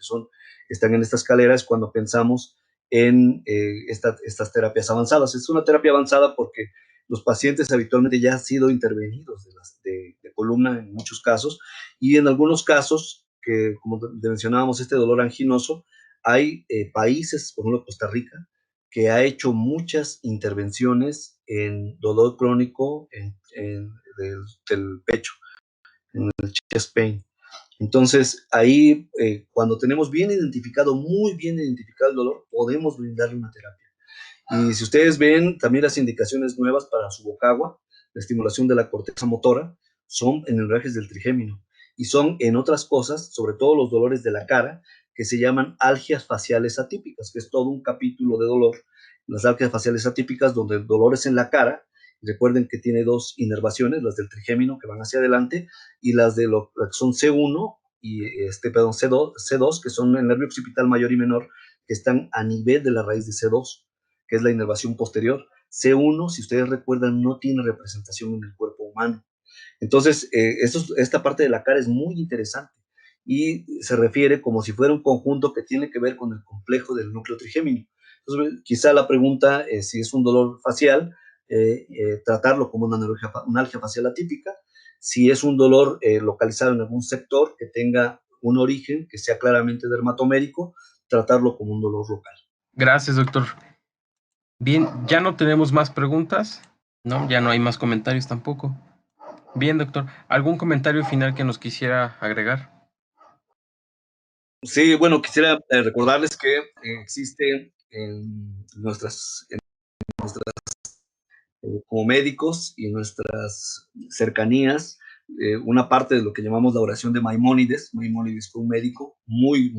Speaker 2: están en esta escalera, es cuando pensamos en estas terapias avanzadas. Es una terapia avanzada porque los pacientes habitualmente ya han sido intervenidos de columna en muchos casos, y en algunos casos, que como mencionábamos, este dolor anginoso, hay países, por ejemplo Costa Rica, que ha hecho muchas intervenciones en dolor crónico del pecho, en el chest pain. Entonces, ahí, cuando tenemos bien identificado, muy bien identificado el dolor, podemos brindarle una terapia. Y si ustedes ven también las indicaciones nuevas para su Subocagua, la estimulación de la corteza motora, son en hemorragias del trigémino. Y son en otras cosas, sobre todo los dolores de la cara, que se llaman algias faciales atípicas, que es todo un capítulo de dolor. Las algias faciales atípicas, donde el dolor es en la cara. Recuerden que tiene dos inervaciones, las del trigémino que van hacia adelante y las de lo que son C1 y perdón, C2, que son el nervio occipital mayor y menor, que están a nivel de la raíz de C2, que es la inervación posterior. C1, si ustedes recuerdan, no tiene representación en el cuerpo humano. Entonces, esta parte de la cara es muy interesante y se refiere como si fuera un conjunto que tiene que ver con el complejo del núcleo trigémino. Entonces, quizá la pregunta es si es un dolor facial, tratarlo como una algia facial atípica. Si es un dolor localizado en algún sector que tenga un origen que sea claramente dermatomérico, tratarlo como un dolor local.
Speaker 1: Gracias, doctor. Bien, ya no tenemos más preguntas, ¿no? Ya no hay más comentarios tampoco. Bien, doctor, ¿algún comentario final que nos quisiera agregar?
Speaker 2: Sí, bueno, quisiera recordarles que existe en nuestras, como médicos y nuestras cercanías, una parte de lo que llamamos la oración de Maimónides. Maimónides fue un médico muy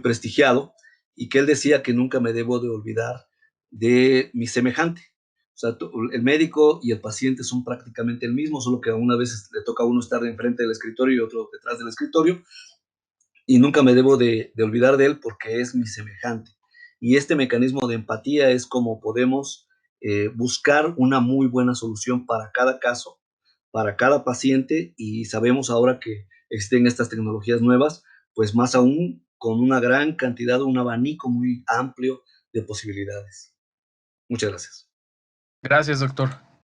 Speaker 2: prestigiado, y que él decía que nunca me debo de olvidar de mi semejante. O sea, el médico y el paciente son prácticamente el mismo, solo que una vez le toca a uno estar enfrente del escritorio y otro detrás del escritorio, y nunca me debo de olvidar de él porque es mi semejante. Y este mecanismo de empatía es como podemos buscar una muy buena solución para cada caso, para cada paciente, y sabemos ahora que existen estas tecnologías nuevas, pues más aún con una gran cantidad, un abanico muy amplio de posibilidades. Muchas gracias.
Speaker 1: Gracias, doctor.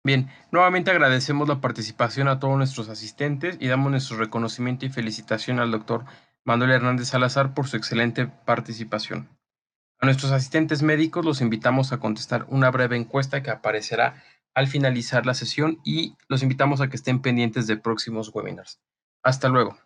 Speaker 1: Bien, nuevamente agradecemos la participación a todos nuestros asistentes y damos nuestro reconocimiento y felicitación al doctor Manuel Hernández Salazar por su excelente participación. A nuestros asistentes médicos los invitamos a contestar una breve encuesta que aparecerá al finalizar la sesión y los invitamos a que estén pendientes de próximos webinars. Hasta luego.